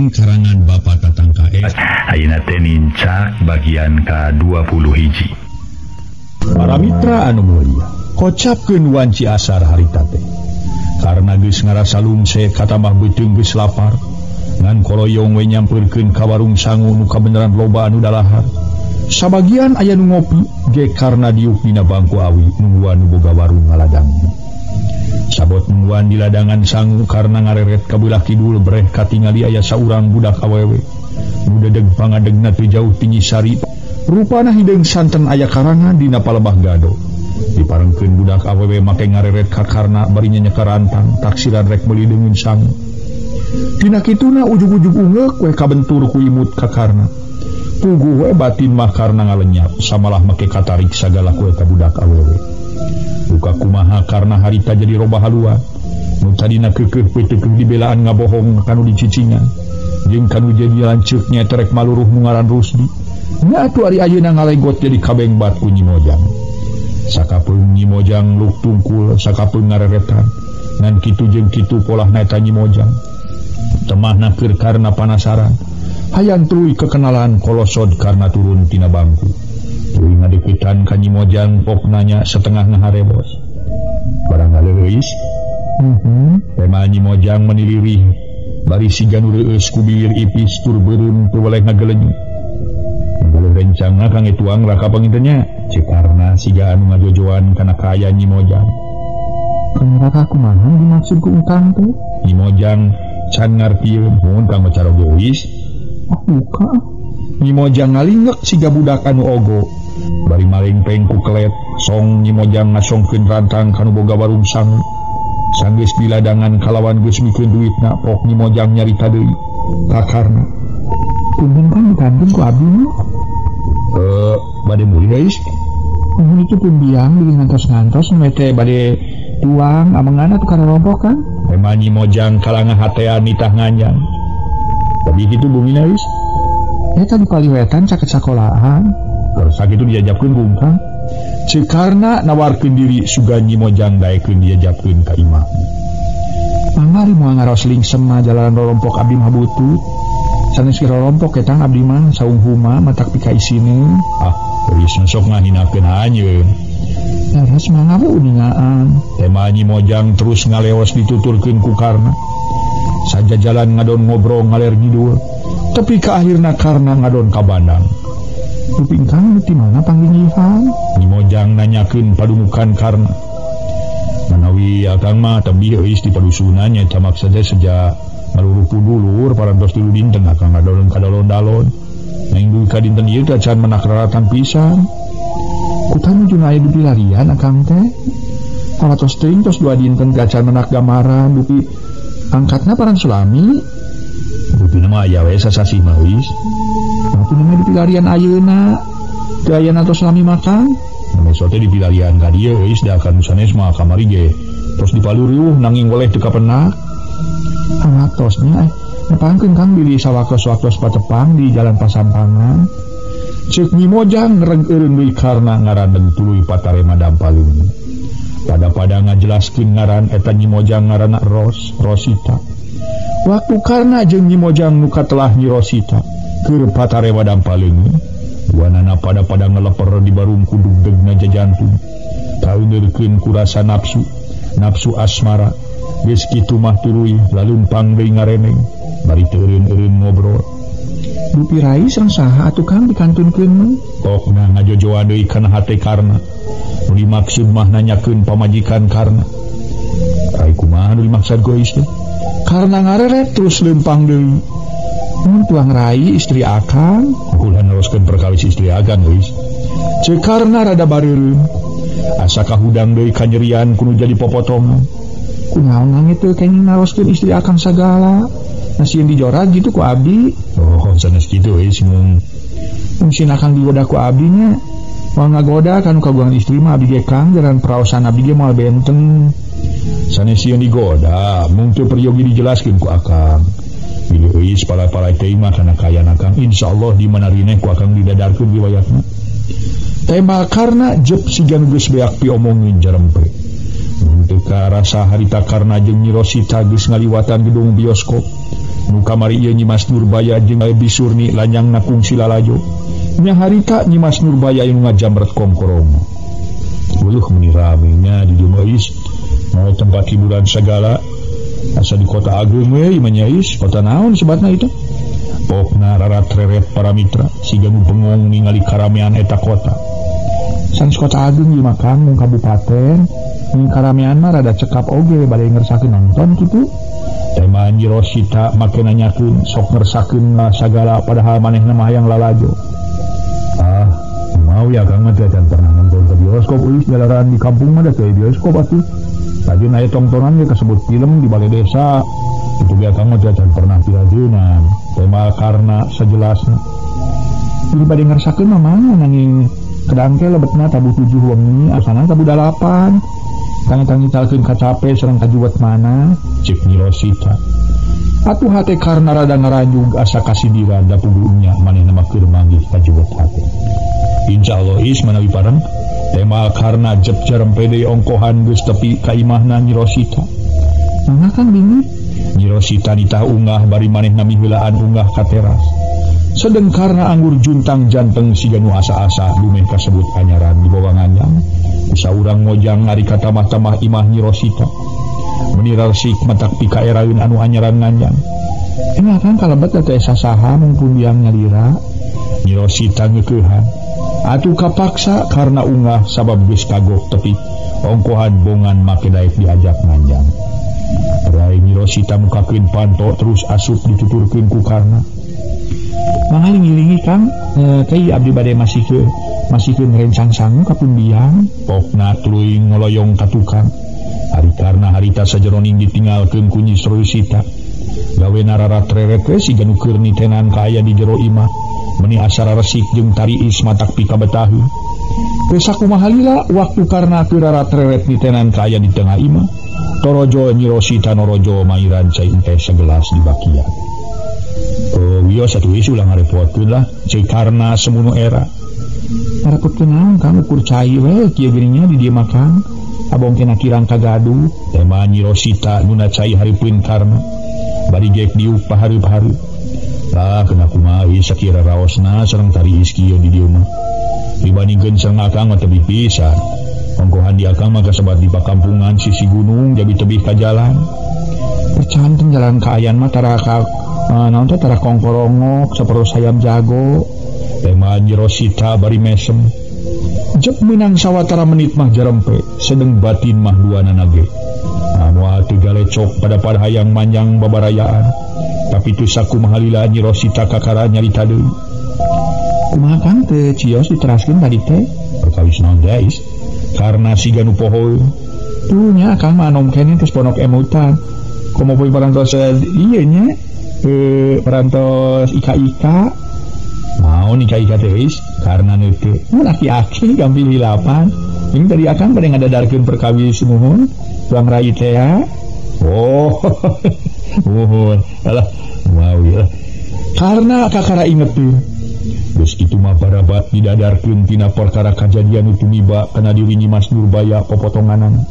Dongeng karangan Bapak Tatang KS. Ayeuna teh nincak bagian ka-20 hiji. Para mitra anu mulia, kocapkeun wanci asar harita teh. Karena geus ngarasa lungse katamah beuteung geus lapar, ngan koloyong we nyampeurkeun ka warung sangu nu kabeneran loba anu dalahar. Sabagian aya nu ngopi ge karna diuk dina bangku awi nungguan nu boga warung ngaladang. Sabot nungguan di ladangan sangu karena ngareret ka beulah kidul breh katingali aya saurang budak awewe nu dedeg pangadegna teu jauh ti Nyisari. Rupana hideung santen aya karangan dina palebah gado. Diparengkeun budak awewe make ngareret ka karna bari nyenyek rantang taksiran rek meuli deungeun sangu. Dina kituna ujug-ujug ungeuk we kabentur ku imut ka karna. Puguh we batin mah karna ngalenyap samalah make katarik sagala kue ka budak awewe. Buka kumaha karena harita jadi robah haluan nu tadina keukeuh peuteukeuh dibelaan ngabohong kanu dicicingan jeung kanu jadi lanceuknya terek maluruh nu ngaran Rusdi nya atuh ari ayeuna ngalegot jadi kabeng bat ku Nyi Mojang. Sakapeung Nyi Mojang luk tungkul sakapeung ngareretan ngan kitu jeung kitu polahna eta Nyi Mojang temahna keur karna panasaran hayang tuluy kekenalan kolosod karna turun tina bangku. Tuluy ngadeukeutan ka Nyi Mojang pok nanya setengah ngaharebos. Barang galeueus? Tema Nyi Mojang menilirih bari siga nu reueus ku bibir ipis tur beureum teu weleh ngagelenyu. Ngageuleung rencangna kangge tuang raka pangintennya ceuk karna siga anu ngajojoan kana kaaya Nyi Mojang. Raka kumaha dimaksud ku engkang teh? Nyi Mojang can ngartieun mun kang macara geus. Buka. Nyi Mojang ngalingek siga budak anu ogo. Bari maling pengku kelet song Nyi Mojang ngasongkeun rantang kanu boga warung sangu. Sanggeus di ladangan kalawan geus mikeun duitna pok Nyi Mojang nyarita deui ka karna. Punten kan dikantung ku abdi mah. Bade meuli guys. Mun itu pun biang beli ngantos-ngantos we teh bade tuang amangana teu kana rompok kan. Emang Nyi Mojang kalangah hatean nitah nganjang. Tapi kitu bumina guys. Eta di paliwetan caket sakolahan. Terus sakitu diajabkeun ku engkang. Ceuk karna nawarkeun diri sugan Nyi Mojang daekeun diajabkeun ka imah. Mangari moal ngarosling sema jalanan rorompok abdi mah butut. Sanes kira rorompok eta abdi mah saunghuma matak pika isine. Geus sok ngahinakeun hanyeun. Terus mangga uningaan. Tema Nyi Mojang terus ngaleos dituturkeun ku karna. Saja jalan ngadon ngobrol ngaler ngidul. Tapi ke akhirna karna ngadon ka bandang. Kuping kang di mana panggihan? Nyi Mojang nanyakeun padumukan karna. Manawi akang mah tebih euis di padusunan nya camak saja sejak maluruh pudulur parantos tilu dinten akang ngadolon kadalon-dalon. Minggu ka dinten ieu teh can menak raratan pisan. Kutanu jeung aya di pilarian akang teh. Pawatos teuing tos 2 dinten gacan menak gamaran dupi angkatna paran sulami. Dupi mah aya we sasasi mah euis. Tapi nama di pilarian ayeuna teu aya natos lami makan. Mesote di pilarian ka dieu euis da akan sanes mah kamari ge tos dipaluriuh nanging oleh teu kapenak. Amatosnya nepangkeun kang bili sawaktos-waktos patepang di jalan Pasampangan. Ceuk Nyi Mojang ngereng-eureun deui karna ngaran tuluy patarema dampaleun. Pada ngajelaskeun ngaran eta Nyi Mojang ngaranna Rosita. Waktu karna jeung Nyi Mojang nu katelah Nyi Rosita keur patarema dampaleun. Duanana pada ngeleper di barung kudugdegna jajantung. Kaundeurkeun ku rasa nafsu asmara. Geus kitu mah tuluy lalumpang deui ngareneng bari teu eureun-eureun ngobrol. Dupi rai sang saha atuh kang dikantunkeun mah? Tokna ngajojoan deui kana hate karna. Nu dimaksud mah nanyakeun pamajikan karna. Rai kumaha nu dimaksud geus teh? Karna ngareret terus leumpang deui. Mun tuang rai istri akang, ulah neroskeun perkawis istri akang geus. Ceuk karna rada bareureun. Asa kahudang deui kanyerian kudu jadi popotongan. Kunaon itu kenging naroskeun istri akang sagala. Nasieun dijora gitu ku abdi. Sanes kitu euis mun sin akang digoda ku abdinya. Moal ngagoda kanu kagungan istri mah abdi ge kang jaran praosan abdi ge moal benteng. Sanes sieun digoda mung teu peryogi dijelaskeun ku akang. Bila euis pala-pala teh mah kana kayan akang insyaallah dimanarine ku akang didadarkeun riwayatna. Tema karna jep sigan geus beak piomongin jarempe. Untuk rasa harita karena jeung Nyi Rosita geus ngaliwatan gedung bioskop Nu kamari ieu Nyimas Nurbaya jeung Bisurni lanyang nakung silalajo. Nya harita Nyimas Nurbaya anu ngajamret kongkorong. Uluh meni ramenya di dieu geus mau tempat hiburan segala. Asa di kota agung we manyais, kota naon sebatna itu? Pokna rarat-reret para mitra siga nu bengong ningali karamean eta kota. Sanes kota agung ieu makan mung kabupaten, ning karamean mah rada cekap oge bade ngersakeun nonton kitu. Tema Nyi Rosita make nanyakeun sok ngersakeun sagala padahal manehna mah hayang lalajo. Mau ya Kang mah teh pernah nonton ke bioskop euy jalaran di kampung mah da teu bioskop atuh. Tadi aya tontonan ge kasebut film di balai desa. Itu dia Kang mah teh pernah pirajunan. Tema karena sejelasna. Jadi bade ngersakeun mah mana nanging kedangke lebetna tabu 7 wengi asana tabu 8. Kang ngitalkeun kacape sareng kajuwet mana cek Nyi Rosita. Atuh hate karna rada ngaranjug asa kasindiran da pugunya manehna mah keur manggih kajuwet hate. Insyaallah is manawi pareng tema karna jep jarem pede ongkohan geus tepi ka imahna Nyi Rosita. Mangga Kang bingung. Nyi Rosita nitah unggah bari manehna miheulaan unggah ka teras. Sedeng karna anggur juntang janteng siga nu asa-asa dumeh kasebut anyaran di bawah nganyang. Saurang ngojang ngari ka tamah-tamah imah Nyi Rosita. Meni resik matak pika eraeun anu anyaran nganyang. Enak kan kalebet teh sasaha mungpun biang nyalira. Nyi Rosita ngeukehan. Atuh kapaksa karena unggah sabab geus kagok tepi ongkohan bongan make daek diajak nganjang. Rai Nyi Rosita mukakeun panto terus asup dituturkeun ku karna. Mangaling-ilingi Kang, teh abdi bade masihkeun rencang sangu ka pundiang. Pokna tuluy ngoloyong ka tukang. Ari karna harita sajeroning ditinggalkeun ku Nyi Rosita. Gawena rarat-reret we siga nu keur nitenan ka aya di jero imah. Meni asara resik jeung tariis matak pika betahu. Teu sakumaha lila waktu karna keur rarat-reret nitenan ka aya di tengah imah. Torojo Nyi Rosita norojo mairan cai teh segelas di bakian. Wios atuh geus ulah ngarepotkeun lah cai karna semuno era. Ngarepotkeun naon Kang ukur cai we kieu geuning di dieu makan. Abong kena kirang kagaduh. Tema Nyi Rosita nuna cai hareupeun karna. Bari geuk diuk pahareup-hareup. Lah kena kumaha sakira raosna sareng tariis kieu di dieu mah. Dibandingkeun sareng akang mah tebih pisan. Ongkohan di akang mah kasebat di pakampungan sisi gunung jadi tebih ka jalan. Percanten jalan ka ayan mah tara ka naon teh tara kongkorongok saperus hayam jago. Tema Nyi Rosita bari mesem. Jep menang sawatara menit mah jarempe, sedeng batin mah duana nage. Moal teu galecok pada hayang manjang babarayaan. Tapi tu sakumaha lila Nyi Rosita kakara nyarita deui. Kumaha Kang teh cios diteraskeun tadi teh? Perkawis naon guys? Karena siga nu poho. Tuh nya Kang mah anom kene geus ponok emutan. Komo poe parantos ieu nya parantos ika-ika. Naon ika-ika teh guys? Karena nu teh mun aki-aki gampil hilapan. Ini dari akang bade ngadadarkeun perkawis nuhun. Tuang rai teh ya. Oh. Mohon alah mau ya karena kakara inget tuh geus kitu mah barabat didadarkeun tina perkara kajadian itu miba kana diri Nyimas Nurbaya popotonganan.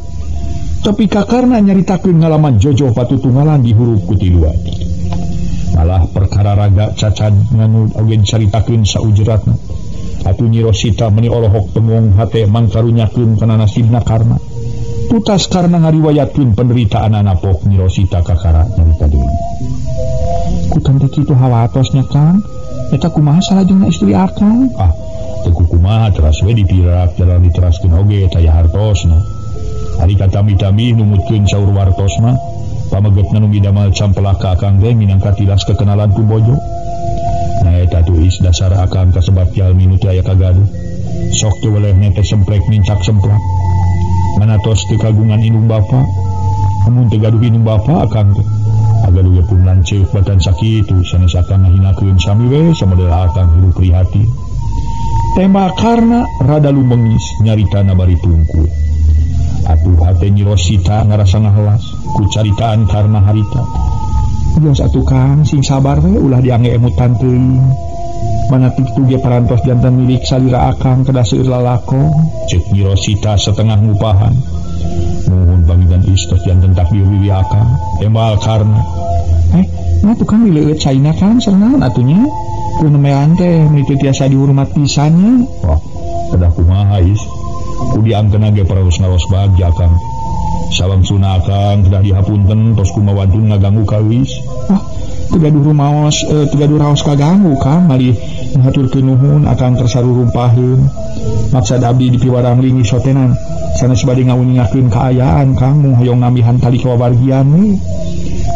Tapi kakarna nyaritakeun ngalaman jojoh patutunggalan di huruf kutiluan. Malah perkara raga cacad nganu oge dicaritakeun saujeratna. Atuh Nyi Rosita meni olohok tengong hate mangkarunyakeun kana nasibna karna. Tutas karena ngariwayatkeun penderitaan anapok Nyi Rosita kakara nyarita deui. Kutan teh kitu hawatosnya Kang. Eta kumaha salajengna istri akang? Teu kumaha teras we dipirak jalan diteraskeun oge taya hartosna. Ari katami-tami numutkeun saur wartos mah pamegetna nu ngidamel campelak ka akang teh minangka tilas kekenalan ku bojo. Nah eta tuh is dasar akang kasebat jalmi nu teu aya kagaduh. Sok teu welehna teh semprek nincak semplak. Manatos teu kagungan indung bapa. Amun teu gaduh indung bapa akang teh agaduh pun lanceuk batan sakitu sanes akang ngahinakeun sami we samodel akang hirup prihati. Tema karna rada lumengis nyaritana bari tungkul. Atuh hate Nyi Rosita ngarasa ngahelas ku caritaan karna harita. Geus atuh Kang sing sabar we ulah diangge emutan teuing. Manatik tuge parantos jantan milik salira akang kedah seueur lalakon. Cek Nyi Rosita setengah ngupahan. Nuhun pamidan istos jantan tak biwi akang. Tembal karna. Nah tukang dileueut China kan sernaon atunya kunemean teh menitu tiasa dihormat pisannya. Wah kedah kumaha is ku diangkeun ge paraos ngaros bagja Kang salam sunah Kang kedah dihapunten tos kumaha wantun ngaganggu kawis. Wah tegaduh raos kaganggu Kang malih ngaturkeun nuhun akang tersarurumpaheun maksud abdi di piwarang lingi sotenan sanes bade ngawuningakeun kaayaan Kang mung hoyong nambihan tali kawabargian we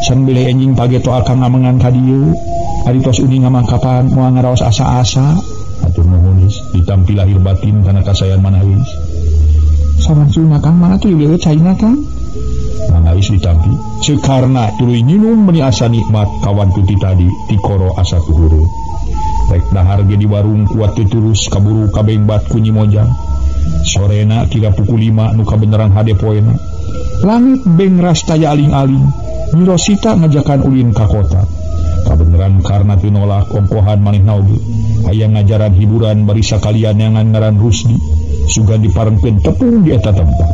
san bile enjing pageto akang ngamengan ka dieu ari tos uning ngamangkapan moal ngaraos asa-asa atur nuhun is ditampi lahir batin kana kasayan manawis salam sunah Kang mana tuh dileueut China Kang manawis ditampi sekarna tuluy nginum meuni asa nikmat kawan putih tadi ti koro asa tuhuru rek dahar ge di warung kuat terus kaburu kabengbat ku Nyi Mojang sorena kira pukul 5 nu kabeneran hade poena langit beng rastaya aling-aling Nyi Rosita ngajakan ulin ka kota kabeneran karena teu nolak ongkohan manehna oge hayang ngajaran hiburan bari sakalian yangan ngaran Rusdi sugan diparengkeun tepung di eta tempat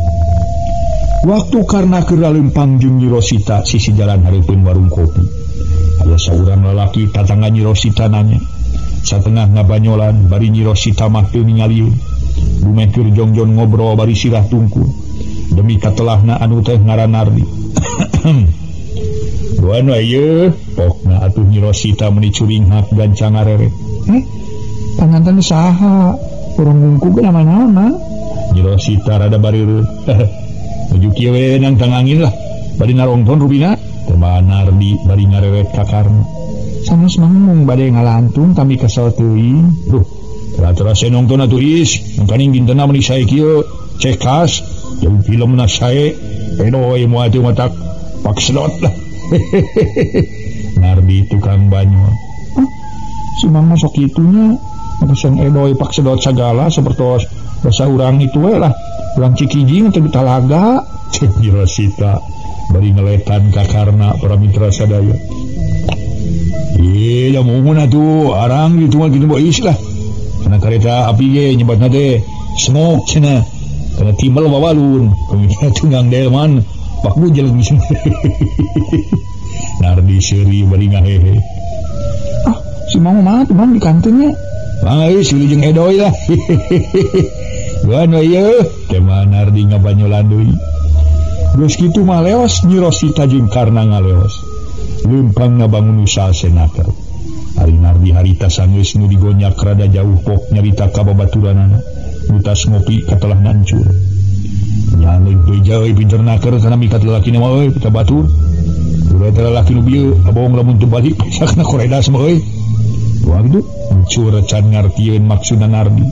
waktu karena keur lempang jeung Nyi Rosita sisi jalan hareupeun warung kopi aya saurang lalaki tatangga Nyi Rosita nanya satengah ngabanyolan bari Nyi Rosita mah teu ningalieun dumeh keur jongjon ngobrol bari sirah tungkul demi katelahna anu teh ngaran Nardi doan ieu pokna atuh Nyi Rosita meuni curing hak gancang ngareret panganten saha urang ngungku ge nama-nama Nyi Rosita rada bareureut nuju kieu we nang tangangin lah bari narongton rubina teh Nardi bari ngareret ka karna sanes mangmung bade ngalantung kami kesel teuing duh tara-tara senongton atuh is mangkaning dintenna meuni sae kieu cekas jeung filmna sae edoy moal teu matak paksedot lah Nardi tukang banyu si mama sok itunya pesan edoy paksedot segala seperti bahasa urang itu we lah urang Cikijing teu talaga Nyi Rosita bari ngeletan ka karna para mitra sadaya ya mumun atuh arang gitu mah kitu bois lah kana kareta api ge nyebatna teh smoke cenah kana timbal wawalun pemikir tunggang delman pak bujel geus Nardi seuri bari ngahehe si mau mana tuh man di kantinnya Mangga si jeung edoy lah guan we ieu teh Nardi ngabanyolan deui geus kitu mah leos Nyi Rosita jeung karna ngaleos lempang ngabangun usaha senaker hari Nardi harita sanggeus nu digonyak rada jauh pok nyarita ka babaturanana nu tas ngopi katelah nancur nyaleun teh jauh pinter naker kana mikat lalakina mah euy kita batur ulah teh lalaki nu bieu abong lamun teu balik sakna koredas mah euy wah gitu cur can ngartieun maksudna Nardi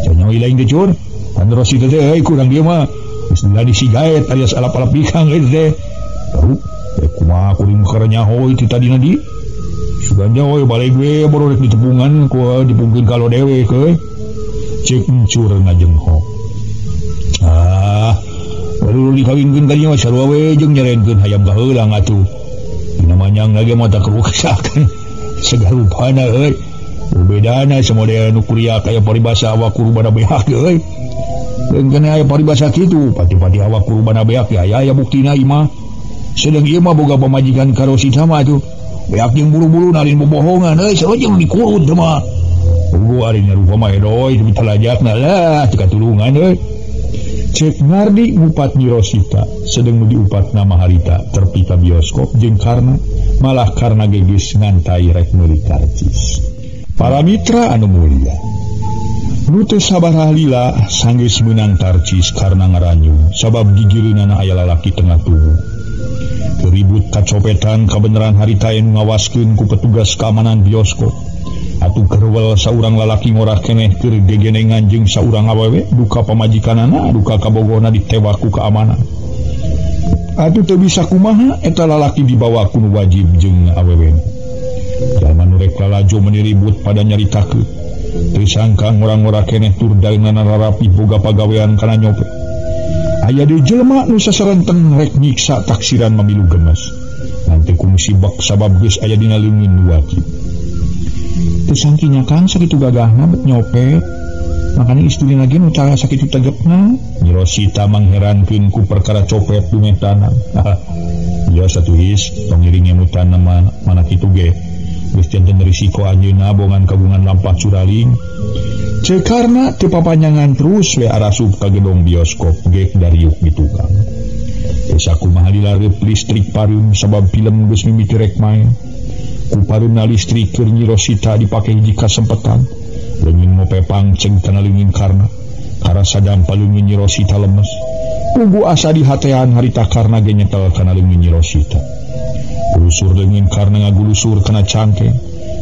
cenah we lain teh cur pan Rosita teh euy kurang dieu mah geus disigaet alias alap-alap bikang teh tahu kumaha kuring karanya hoy ti tadina di suganya hoy balik we baru rek ditepungan ku dipungkeun ka lo dewe ke cek mencur ngajengho baru dikawinkeun ka dieu sarua we jeung nyarenkeun hayam ka heulang atuh namanya ngage mata kerusakan segarupana euy bedana samodel nu kuliah kaya paribasa awak kurubana beak euy dengan aya paribasa kitu pati-pati awak kurubana beak ya aya buktina imah sedang ieu mah boga pamajikan ka Rosita mah tuh beak jeung buru-buru nalin bobohongan euy sarua jeung dikurut teh mah gua ari rupa mah edoy demi talajakna lah teu katulungan euy cek Nardi ngupat Nyi Rosita sedang diupat nama harita terpika bioskop jeung karna malah karna geus ngantai rek meuli karcis para mitra anu mulia nu teu sabaraha lila sanggeus meunang karcis karna ngaranyu sabab gigireunana aya lalaki tengah tubuh keribut kacopetan kabeneran harita anu ngawaskeun ku petugas keamanan bioskop atuh kerwel saurang lalaki ngorah keneh keur gegenengan jeung saurang awewe duka pamajikanana duka kabogona ditewak ku keamanan atuh teu bisa kumaha eta lalaki dibawa ku nu wajib jeung awewe jalma nu rek lalajo meuni ribut pada nyaritakeun teu sangka ngora-ngora keneh tur daeunana rarapi boga pagawean kana nyopet aya deui jelema nu sasarenten rek nyiksa taksiran mamilu gemes nanti ku musibak sabab geus aya dina leungeun nu wajib teu sangkinya kan sakitu gagahna bet nyopet makanya istri lagi nu cara sakitu tegepna Nyi Rosita mangherankeun ku perkara copet dumeh tanang biasa tulis pengiringnya mutan nama mana kitu ge geus janten risiko anjeunna bongan kagungan lampah curaling cek karena teu papanjangan terus we arasup ka gedung bioskop ge dari yuk gitu kan esa kumaha dilareup listrik pareum sabab film geus mimiti rek main ku pareumna listrik keur Nyi Rosita dipake hiji kasempetan leungin mopepang ceng kana leungin karna sadam palungin Nyi Rosita lemes tunggu asa di hatean harita karna ge nyetel kana leungin Nyi Rosita gulusur leungin karna ngagulusur kana cangkeng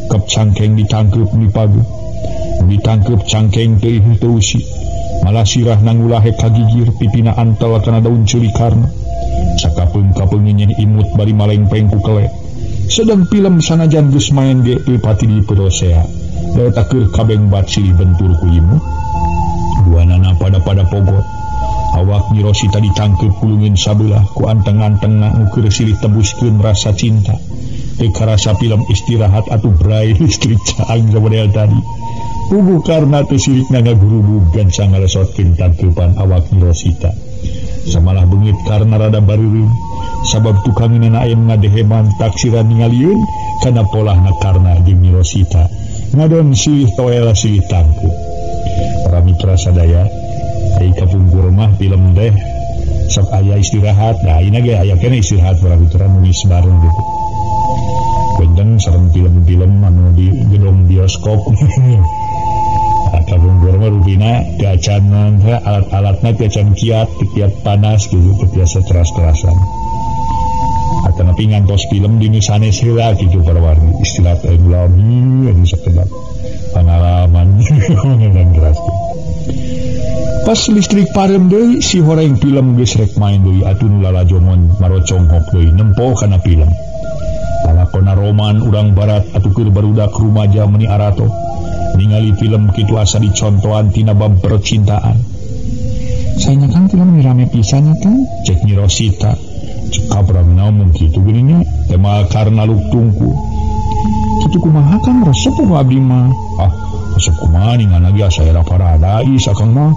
kep cangkeng ditangkep dipage ditangkep cangkeng teuih teusi malah sirah nangulahe kagigir pipina antel kana daun ceuli karna sakapeung-kapeungnya imut bari malengpeng ku kelek sedang film sanajan geus main ge teu pati diperosea eta keur kabeng bat silih bentur ku imut duanana pada pogot awak Nyi Rosita ditangkep kulungin sabelah ku anteng-antengna nu keur silih tembuskeun rasa cinta teu karasa film istirahat atuh brai listrik caang sabodel tadi puguh karna teu sirikna ngagurubugan sangalesotkeun tangkepan awak Nyi Rosita samalah beungit karna rada bareureum sabab tukangeunna aya ngadeheman taksiran ningalieun kana polahna karna jeung Nyi Rosita ngadon silih toel silih tangkep para mitra sadaya ai kapungkur mah film teh sok aya istirahat da ayeuna ge aya keneh istirahat para mitra nulis bareng gitu beunteung sareng film-film anu di gedung bioskop kapungkur mah rupina diacan alat-alatna diacan kiat panas gitu biasa keras-kerasan atau napi ngantos film dini sanes heula gitu para warni istilah ulami anu sakedap pengalaman yang keras pas listrik parem deui si horeng film geus rek main deui atuh nu lalajomon maroconghok deui nempo kana film lalakona roman urang barat atuh keur barudak rumaja meni arato ningali film kitu asa dicontohan tina bab percintaan sayanya kan film rame pisan kan cek Nyi Rosita kabrang namun kitu geuning tema karna luk tungku kitu kumaha kan resep ku abdi mah resep kumaha ningan lagi asa era paradais akang mah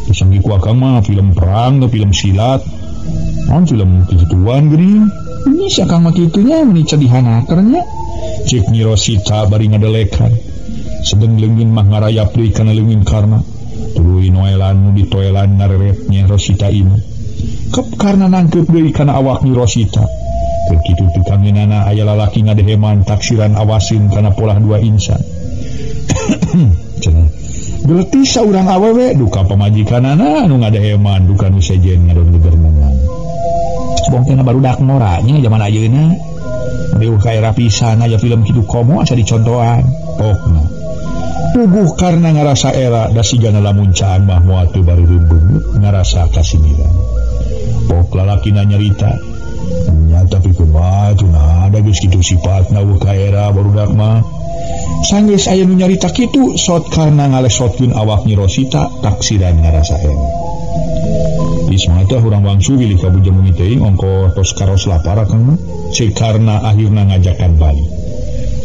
disanggi ku akang mah film perang atau film silat film kituan geuning ini sakang mah kitunya meni cadihanakeun nya cek Nyi Rosita bari ngadelekan sedeng leungin mah ngarayap deui kana leungin karna tuluy noelan nu ditoelan ngareret Nyi Rosita ini kep karna nangkep deui kana awak Nyi Rosita keur kitu tukangeunana aya lalaki ngadeheman taksiran awasin kana polah dua insan cenah geleuti saurang awewe duka pamajikanana anu ngadeheman duka nu sejen ngadon gegermengan bongkena barudak moranya zaman ayeuna beuh kae rapisan aya film kitu komo asa dicontohan pokna puguh karna ngarasa era da sigana lamun caang mah moal teu bareureum beungeut ngarasa kasimiran pok lalakina nyarita nya tapi kumaha tuna ada geus kitu sifatna eueuh ka era barudak mah sanggeus aya nu nyarita kitu sot karna ngalesotkeun awak Nyi Rosita taksiran ngarasa era ismah teh urang wangsul pilih ka bujang meuni teuing ongko tos karos lapar kang mah cek karna akhirna ngajakan bali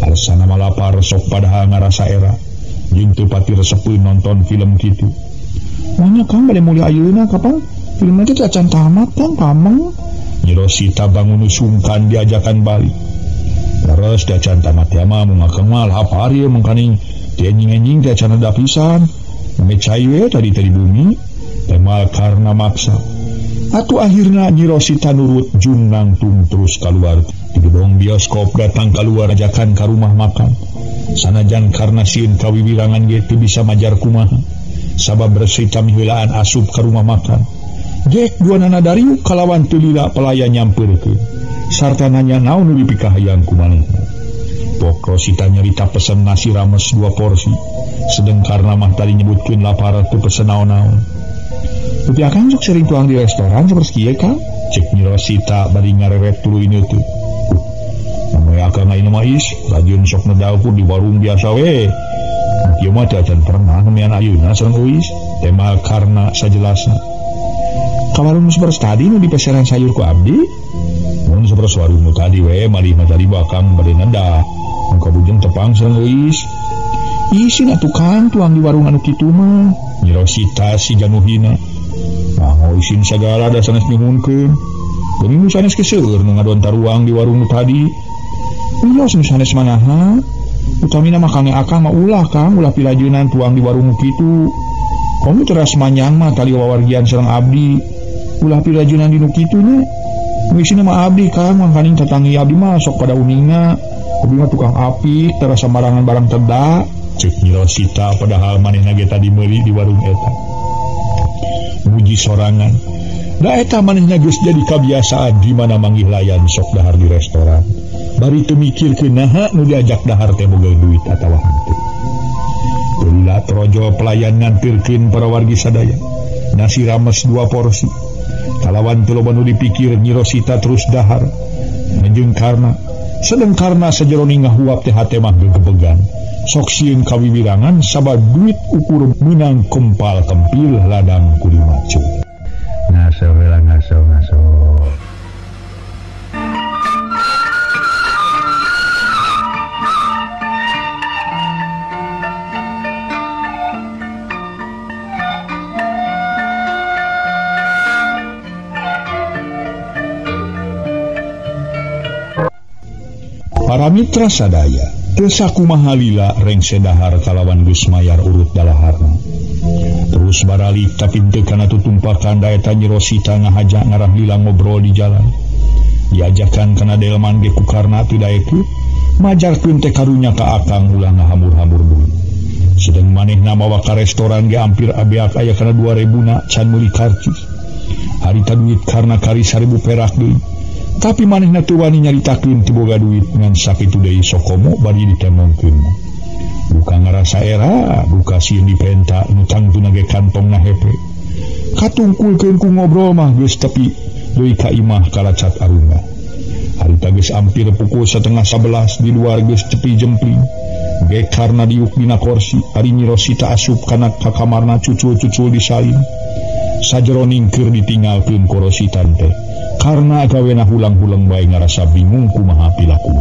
alasana malapar sok padahal ngarasa era jeung teu pati resepeun nonton film kitu. Manya Kang bade mulia ayeuna kapan film teh acan tamat kan pameng. Nyi Rosita bangun sungkan diajakan balik. Terus diacan tamat ya mah mun akang mah lapar ieu mangkani teu nying-nying teh acan ada pisan. Mecai we tadi bumi temal karena maksa. Atuh akhirna Nyi Rosita nurut jung nangtung terus keluar di gedung bioskop datang keluar ajakan ka rumah makan. Sanajan karena sieun kawiwilangan ge teu bisa majar kumaha sabab bersita miheulaan asup ka rumah makan jek duanana dari kalawan teu lila pelayan nyampeurkeun sarta nanya naon nu dipikahayang ku manehna pok Rosita nyarita pesen nasi rames 2 porsi sedeng karena mah tadi nyebutkeun lapar teu pesen naon-naon tapi akang sok sering tuang di restoran saperti kieu Kang cek Nyi Rosita bari ngareret tuluy ieu teh namanya akang ayeuna mah is rajin sok ngedalpur di warung biasa we kieu mah teu acan pernah nemean ayeuna sareng euis tema karna sajelasna ka warung super tadi nu dipeseran sayur ku abdi mun saperti warung nu tadi we malih mah tadi bakang bade nanda mun ka bujeng tepang sareng euis isin atuh Kang tuang di warung anu kitu mah Nyi Rosita si januhina isin sagala da sanes nyuhunkeun Geuning nu sanes keseur nu ngadon taruang di warung nu tadi. Iya nu sanes manaha? Utamina mah kange akang mah ulah Kang, ulah pilajeunan tuang di warung nu kitu. Komo teras manyang mah tali wawargian sareng abdi. Ulah pilajeunan di nu kitu nya. Wisina mah abdi Kang, mangkaning tatangi abdi mah sok pada uningna. Abdi mah tukang apik, terasa marangan barang teda. Cek Nyi Rosita padahal manehna ge tadi meuli di warung eta. Muji sorangan. Da eta manehna geus jadi kabiasaan di mana manggih layan sok dahar di restoran. Bari teu mikirkeun naha nu diajak dahar teh boga duit atawa henteu. Ulah trojo pelayan ngantirkeun para wargi sadaya. Nasi rames 2 porsi. Kalawan teu loba nu dipikir Nyi Rosita terus dahar. Ngejeng karna sedengkarna sajeroning ngahuap teh hate mah gegebegan. Sok sieun kawiwirangan sabab duit ukur menang kempal kempil ladang kuli macu. Ngaso heula ngaso. Para mitra sadaya, teu kumaha lila rengse dahar kalawan geus mayar urut dalaharna. Terus baralik tapi teu kana tutumpakan da eta Nyi Rosita ngahaja ngarah lila ngobrol di jalan. Diajakan kana delman ge ku karna teu daekeun, majarkeun teh karunya ka akang ulah ngahamur-hamur duit. Sedeng manehna mawa ka restoran ge ampir abeak aya kana 2000 na can meuli karcis. Harita duit karna kari 1000 perak deui. Tapi manehna teu wani nyaritakeun teu boga duit ngan sakitu deui sokomo bari ditemongkeun. Buka ngarasa era, buka sieun dipenta nu tangtuna ge kantongna hepe. Katungkulkeun ku ngobrol mah geus tepi deui ka imah kalacat arungna. Harita geus ampir pukul 10:30 di luar geus tepi jempling. Ge karna diuk dina kursi, ari Nyi Rosita asup kana ka kamarna cucul-cucul disalin. Sajeroning keur ditinggalkeun ku Rosita teh. Karena gawena hulang-hulang bae ngarasa bingung kumaha pilaku.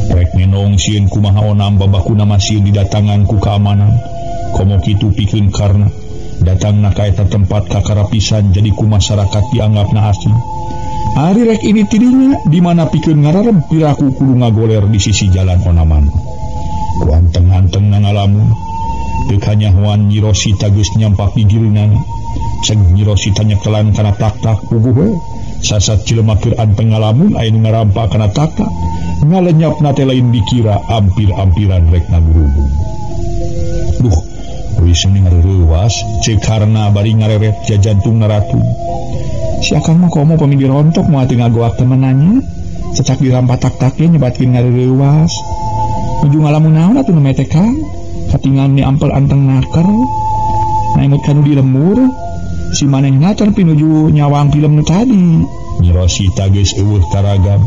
Rek nenong sieun kumaha onam babakuna masieun didatangan ku keamanan. Komo kitu pikeun karna datangna ka eta tempat kakarapisan jadi ku masyarakat dianggapna asing. Ari rek ini tidinya di mana pikeun ngararem piraku kudu ngagoler di sisi jalan onaman. Ku anteng-anteng ngalamun teu kanyahoan Nyi Rosita geus nyampak di girinana. Cek Nyi Rosita nyekelan kana tak-tak puguh we. Sasat jelema keur anteng ngalamun aya nu ngarampa kana tak-tak. Ngalenyapna teh lain dikira ampir-ampiran rek nagurubung. Duh, wis ngareuwas cek karna bari ngareret jajantung naratu. Si akang mah komo pami dirontok moal teu ngagoak temenannya. Cecak dirampa tak-taknya nyebatkeun ngareuwas. Nuju ngalamun naon atuh nu mete Kang? Katingal ni ampel anteng naker. Naimut kanu di lemur. Si manehna can pinuju nyawang film nu tadi. Nyi Rosita geus eueuh taragam.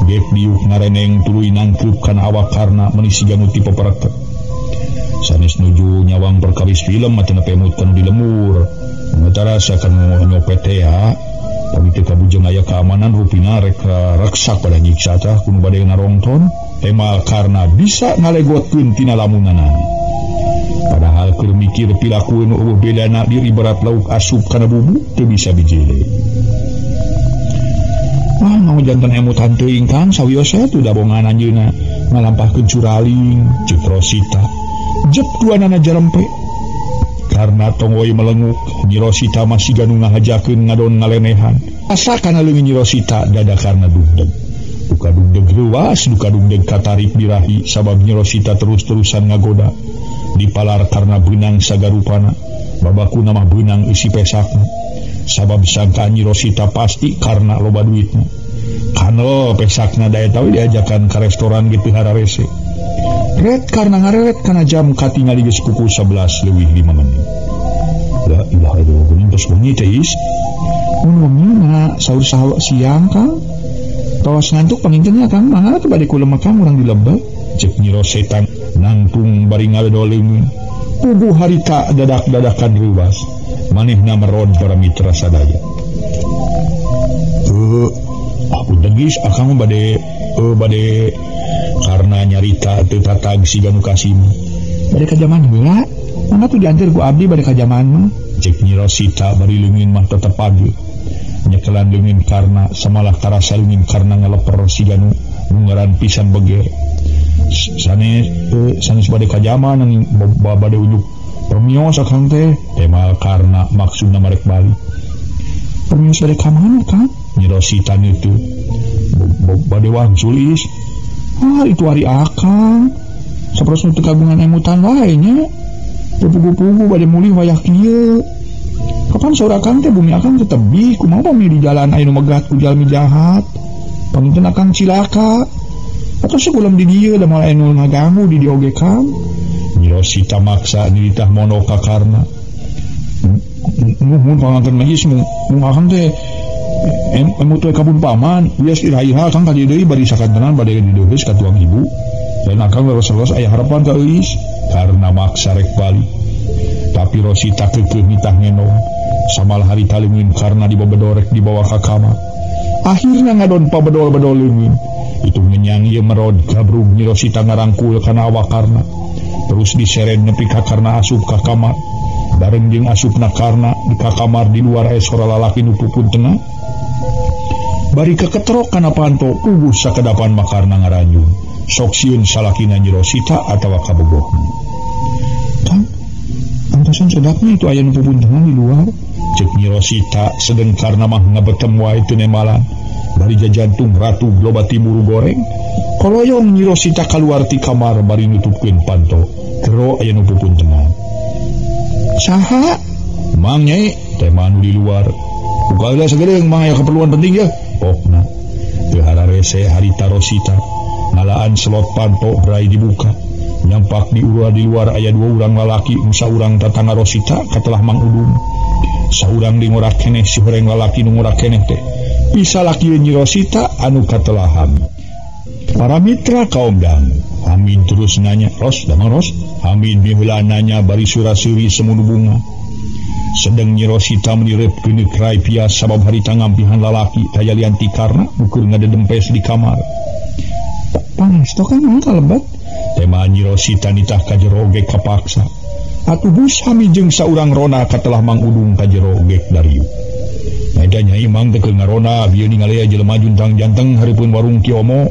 Gek diuk ngareneng tuluy nangkeup kana awak karna meuni siga nu tipe pereket. Sanes nuju nyawang perkawis film mah teu nepemut kanu di lemur. Sementara sakan nyopet teh ya. Pami teu kabujeng aya keamanan rupina rek reksak pada nyiksa tah kudu bade ngarongton. Temal karna bisa ngalegotkeun tina lamunanana. Padahal keur mikir pilaku nu eueuh bedana diri berat lauk asup kana bumbu teu bisa bijile. Wah, mau janten emutan teuing Kang sawios teu dabongan anjeunna ngalampahkeun curaling cek Rosita. Jep duanana jarempe. Karna tong oy melenguk, Nyi Rosita masih ganu ngahajakeun ngadon ngalenehan. Asa kana leungeun Nyi Rosita dadakarna dugdeg. Duka dugdeg ruas, duka dugdeg katarip dirahi sabab Nyi Rosita terus-terusan ngagoda. Dipalar karena benang sagarupana babakuna mah benang isi pesakna sabab sangka Nyi Rosita pasti karena loba duitna kano pesakna daya tahu diajakan ke restoran gitu hararese red karena ngaret karena jam katingali geus pukul 11 leuwih 5 menit. La ilaha illallah geuning tos bengi teh is mun saur saha siang Kang tos ngantuk pangingkeunnya Kang mah teu bade kula Kang urang di Lebet cek Nyi Rosita nangtung bari ngadoleung puguh harita dadak-dadakan ruas manehna meron para mitra sadaya. Aku degis akang bade karena nyarita teu tatag siga nu kasim. Bade ka jaman heula, mangga tuh diantar ku abdi bade ka jaman mah. Cek Nyi Rosita bari leungin mah tetep pagi. nyekelan leungin karena samalah tarasa leungin karena ngeleper si Janu ngaran pisan beger sanes bade kajaman nanging bade ujug permios akang teh temal karena maksudna marek bali permios bade ka mana kan Nyi Rosita itu bade wangsulis itu hari akang saperosna teu kagungan emutan wae nya pugu-pugu bade mulih wayah kieu kapan saur akang teh bumi akang teh tebih kumaha bumi di jalan aya nu megat ku jalmi jahat pamingkeun akang cilaka atau sebelum di dieu da moal aya nu ngaganggu di dieu oge kan Nyi Rosita maksa nitah mono ka karna mun panganten magis mun akang teh emu teh kabun paman bias iraha akang ka dieu deui bari sakantenan bade dideuheus ka tuang ibu dan akang leres-leres aya harapan ka euis karena maksa rek bali tapi Rosita keukeuh nitah ngenong samal harita leungin karena dibabedorek dibawa ka kamar akhirnya ngadon pabedol-bedol leungin itu menyang ieu merod gabrug Nyi Rosita ngarangkul kana awak karna terus diseren nepi ka karna asup ka kamar bareng jeung asupna karna di ka kamar di luar aya sora lalaki nu pupuntenna bari keketrok kana panto puguh sakedapan makarna ngaranjung sok sieun salakina Nyi Rosita atawa kabogohna kan antasan sedapnya itu aya nu pupuntenna di luar cek Nyi Rosita sedeng karna mah ngabetem wae teu nemalan bari jajantung ratu loba timuru goreng koloyong Nyi Rosita kaluar ti kamar bari nutupkeun panto kero aya nu pupuntenna saha mang nyai teh manu di luar ugalah sagedeung mah aya keperluan penting ya pokna teu hararese harita Rosita ngalaan slot panto berai dibuka nyampak di luar aya 2 urang lalaki nu saurang tatangga Rosita katelah Mang Udung saurang di ngorak keneh si horeng lalaki nu ngorak keneh teh bisa laki Nyi Rosita anu katelahan para mitra kaum dangu Hamid terus nanya Ros damang Ros Hamid miheula nanya bari surasuri semunu bunga sedang Nyi Rosita menirepkeun krai pias sabab harita ngampihan lalaki daya lianti karna ukur ngadedempes di kamar panas toh kan kalebat tema Nyi Rosita nitah ka jero oge kapaksa atuh bus Hamid jeung saurang rona katelah Mang Udung ka jero oge darieu nya Nyai Mang teu keur ngarona bieu ningali jelema juntang janteng hareupeun warung Kiomo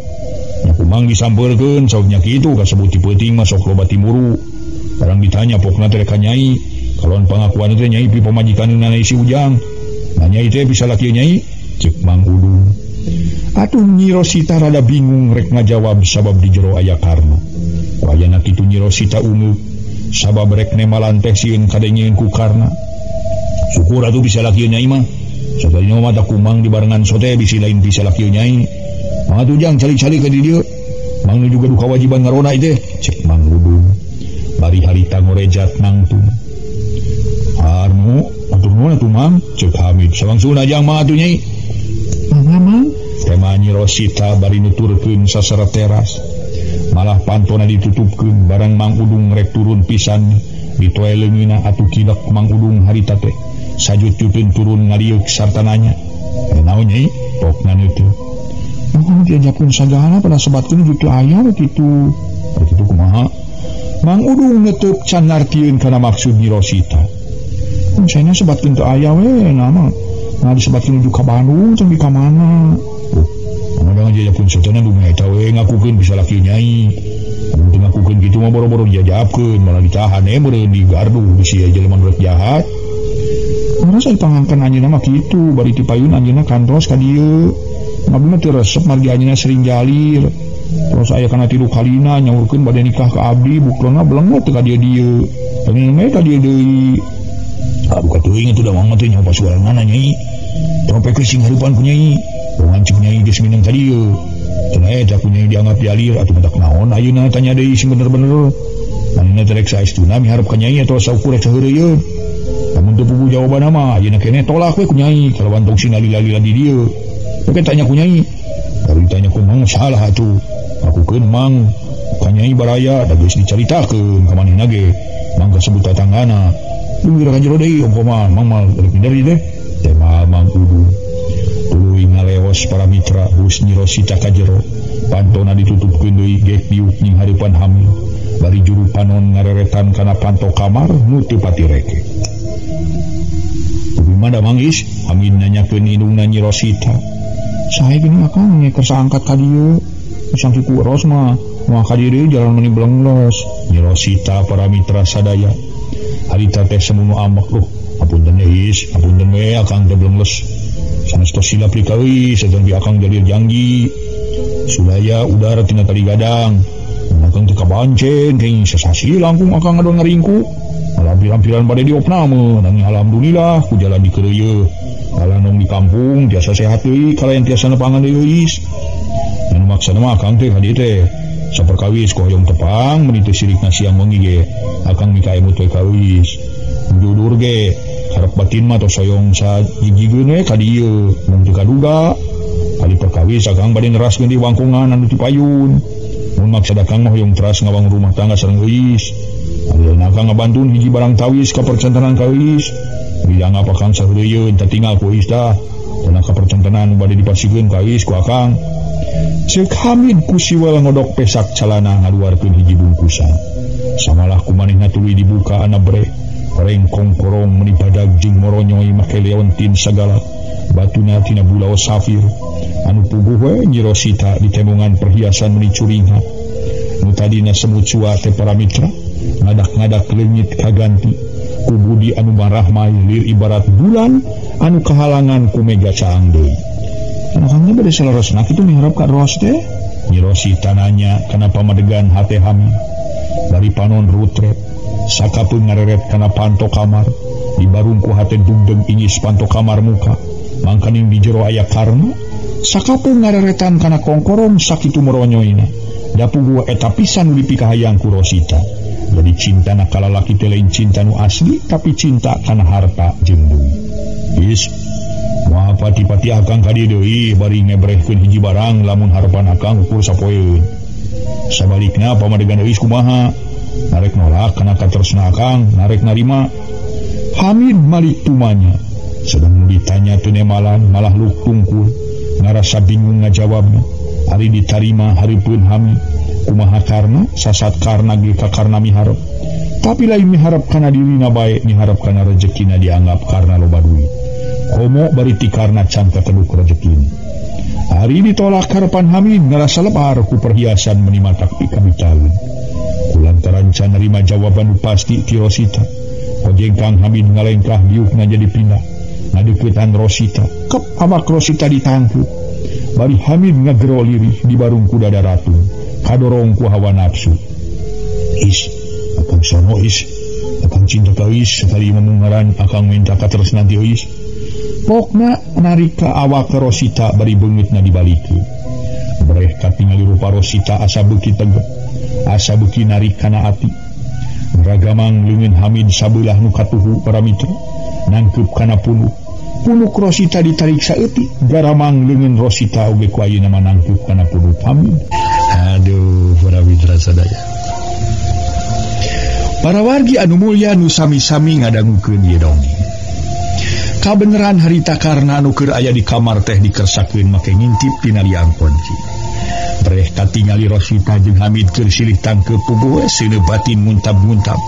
nya kumang disampeurkeun sauk nya kitu kasebut ti peuting mah sok loba timuru barang ditanya pokna teh ka Nyai kalon pangakuan teh Nyai pi pamajikanna si Ujang nah Nyai teh bisa laki Nyai cek Mang Udung atuh Nyi Rosita rada bingung rek ngajawab sabab di jero aya karna wayana kitu Nyi Rosita ungeuk sabab rek nemalan teh sieun kadengieun ku karna syukur atuh bisa laki Nyai mah sadayana mah da kumang dibarengan sote bisi lain bisa laki Nyai mah atuh Jang calik-calik ka di dieu Mang juga duka wajiban ngarona teh cek Mang Udung bari harita ngorejat nangtung anu atur nuhun atuh Mang cek Hamid sawangsuna Jang mah atuh Nyai Mang tema Nyi Rosita bari nuturkeun sasara teras malah pantona ditutupkeun barang Mang Udung rek turun pisan ditoe leungina atuh kilek Mang Udung harita teh sajut-jutun turun ngaliuk sarta nanya naon Nyai pokna teu diajakeun sagala pada sebatkeun jutu aya kitu kitu kumaha Mang Udung neuteuk can ngartieun kana maksud Nyi Rosita saena sebatkeun teu aya we nama nah disebatkeun menuju ka Bandung can di ka mana ngomong diajakeun satana nu eta we ngakukeun bisa laki Nyai mun teu ngakukeun kitu mah boro-boro diajabkeun malah ditahan meureun di gardu bisi jelema nu jahat merasa dipangangkan anjeunna mah kitu bari ti payun anjeunna kantos ka dieu ngabdi mah teu resep margi anjeunna sering jalir terus aya kana 3 kalina nyaurkeun bade nikah ka abdi buklona belengot teu ka dieu pengen mah ka dieu deui buka teuing itu da mah teh nyawa pasuaranna Nyai trompek sing hareupan ku Nyai ngancing Nyai geus mineng ka dieu teu eta ku Nyai dianggap jalir atuh mentak naon ayeuna tanya deui sing bener-bener manehna teh rek saestuna miharep ka Nyai atawa saukur rek saheureuyeun lamun teu pugu jawabanna mah ayeuna keneh tolak we ku Nyai kalawan tong sinalila-lila di dieu oke tanya ku Nyai baru ditanya ku Mang salah atuh akukeun Mang ka Nyai baraya da geus dicaritakeun ka manehna ge Mang kasebut tatanggana dugi ka jero deui umpama Mang mah rek dari teh tema Mang Udung tuluy ngaleos para mitra bus Nyi Rosita ka jero pantona ditutupkeun deui gek diuk ning hareupan Hamid bari juru panon ngareretan kana panto kamar nu teu pati reke. Bagaimana manggis? Hamid nanyakeun indungna Nyi Rosita. Sae gini akang kersa angkat ka dieu. Sang si kuros mah ka dieu jalan meni belenglos. Nyi Rosita para mitra sadaya. Harita teh semono amak apunten Is, apunten we akang teh belenglos. Sanes tos silap di kawi sedang di akang jalir janji. Sulaya udara tina tadi gadang. Akang teh kabancen keng sesasi langkung akang ngadon ngaringku. Lampiran pada diopna mah nanging alhamdulillah ku jalan di keureuy. Kalanong di kampung tiasa sehat deui kalayan tiasa nepangan deui Is. Anu maksana mah akang teh ka dieu teh saperkawis ku hoyong tepang meuni teu sirikna siang wengi ge akang mika emut we kawis. Judur ge harap batin mah tos hoyong sajigieun we ka dieu mun teu kaduga kali perkawis akang bade neraskeun di wangkungan anu ti payun. Mun maksud akang mah hoyong teras ngawang rumah tangga sareng geus. Ayeuna akang ngabantun hiji barang tawis ka percentenan kawis. Bidang apa kang saheureuy teu tinggal ku Is tah. Tina ka percentenan bade dipasikeun ka Is ku akang. Ceuk Hamid ku siwel ngodok pesak calana ngaluarkeun hiji bungkusan. Samalah ku manehna tuluy dibuka ana bre. Pareng kongkorong meuni badag jeung moronyoy make leontin sagala. Batuna tina bulau safir. Anu puguh we Nyi Rosita ditembongan perhiasan meuni curingha. Nu tadina semut cua teh para mitra ngadak-ngadak leungit kaganti ku budi anu marahmai lir ibarat bulan anu kahalangan ku mega caang deui. Anu kangge bade salerosna kitu miharep ka Ros teh? Nyi Rosita nanya kana pamadegan hate Hamid. Bari panon rutret sakapeung ngareret kana panto kamar dibarung ku hate dugdeg ingis panto kamar muka. Mangkaning di jero aya karna sakapeung ngareretan kana kongkorong sakitu moronyoyna. Da puguh eta pisan dipikahayang ku Rosita. Jadi cinta na kalalaki teh lain cinta nu asli tapi cinta kana harta jeung duit. Is moal pati-pati akang ka dieu deui bari ngebrehkeun hiji barang lamun harapan akang ukur sapoeun. Sabalikna pamadegan Is kumaha? Narek nolak kana katresna akang, narek narima. Hamid malik tumanya. Sedang ditanya teu nemalan malah luk tungkul. Ngarasa bingung ngajawabna. Ari ditarima hareupeun Hamid. Kumaha karna sasat karna ge ka karna miharep. Tapi lain miharep kana dirina bae, miharep kana rezekina dianggap karna loba duit. Komo bari ti karna can kakeduk rezekina. Hari ditolak harapan Hamid ngarasa lebar ku perhiasan meuni matak pikabitalun. Kulantaran can nerima jawaban pasti ti Rosita. Ojengkang Hamid ngalengkah diukna jadi pindah. Ngadeuketan Rosita. Kep amak Rosita ditangkep. Bari Hamid ngagero lirih di barung ku dada ratu. Kadorong ku hawa nafsu. Is, akang sono Is. Akang cinta ka Is. Tadi memungaran akang minta katresnan ti Is. Pokna narika awak ke Rosita bari beungitna dibalikeun. Breh katingali rupa Rosita asa beuki tegep. Asa beuki narikana ati. Ragamang leungeun Hamid sabelah nu katuhu para mitra. Nangkep kana punuk. Punuk Rosita ditarik saeutik. Garamang leungeun Rosita oge ku ayeuna mah nangkep kana punuk Hamid. Aduh, para mitra sadaya. Para wargi anu mulya nu sami-sami ngadangukeun ieu dongeng. Kabeneran harita karna anu keur aya di kamar teh dikersakeun make ngintip tina liang kunci. Breh katingali Rosita jeung Hamid keur silih tangkeup puguh seuneu batin muntab-muntab.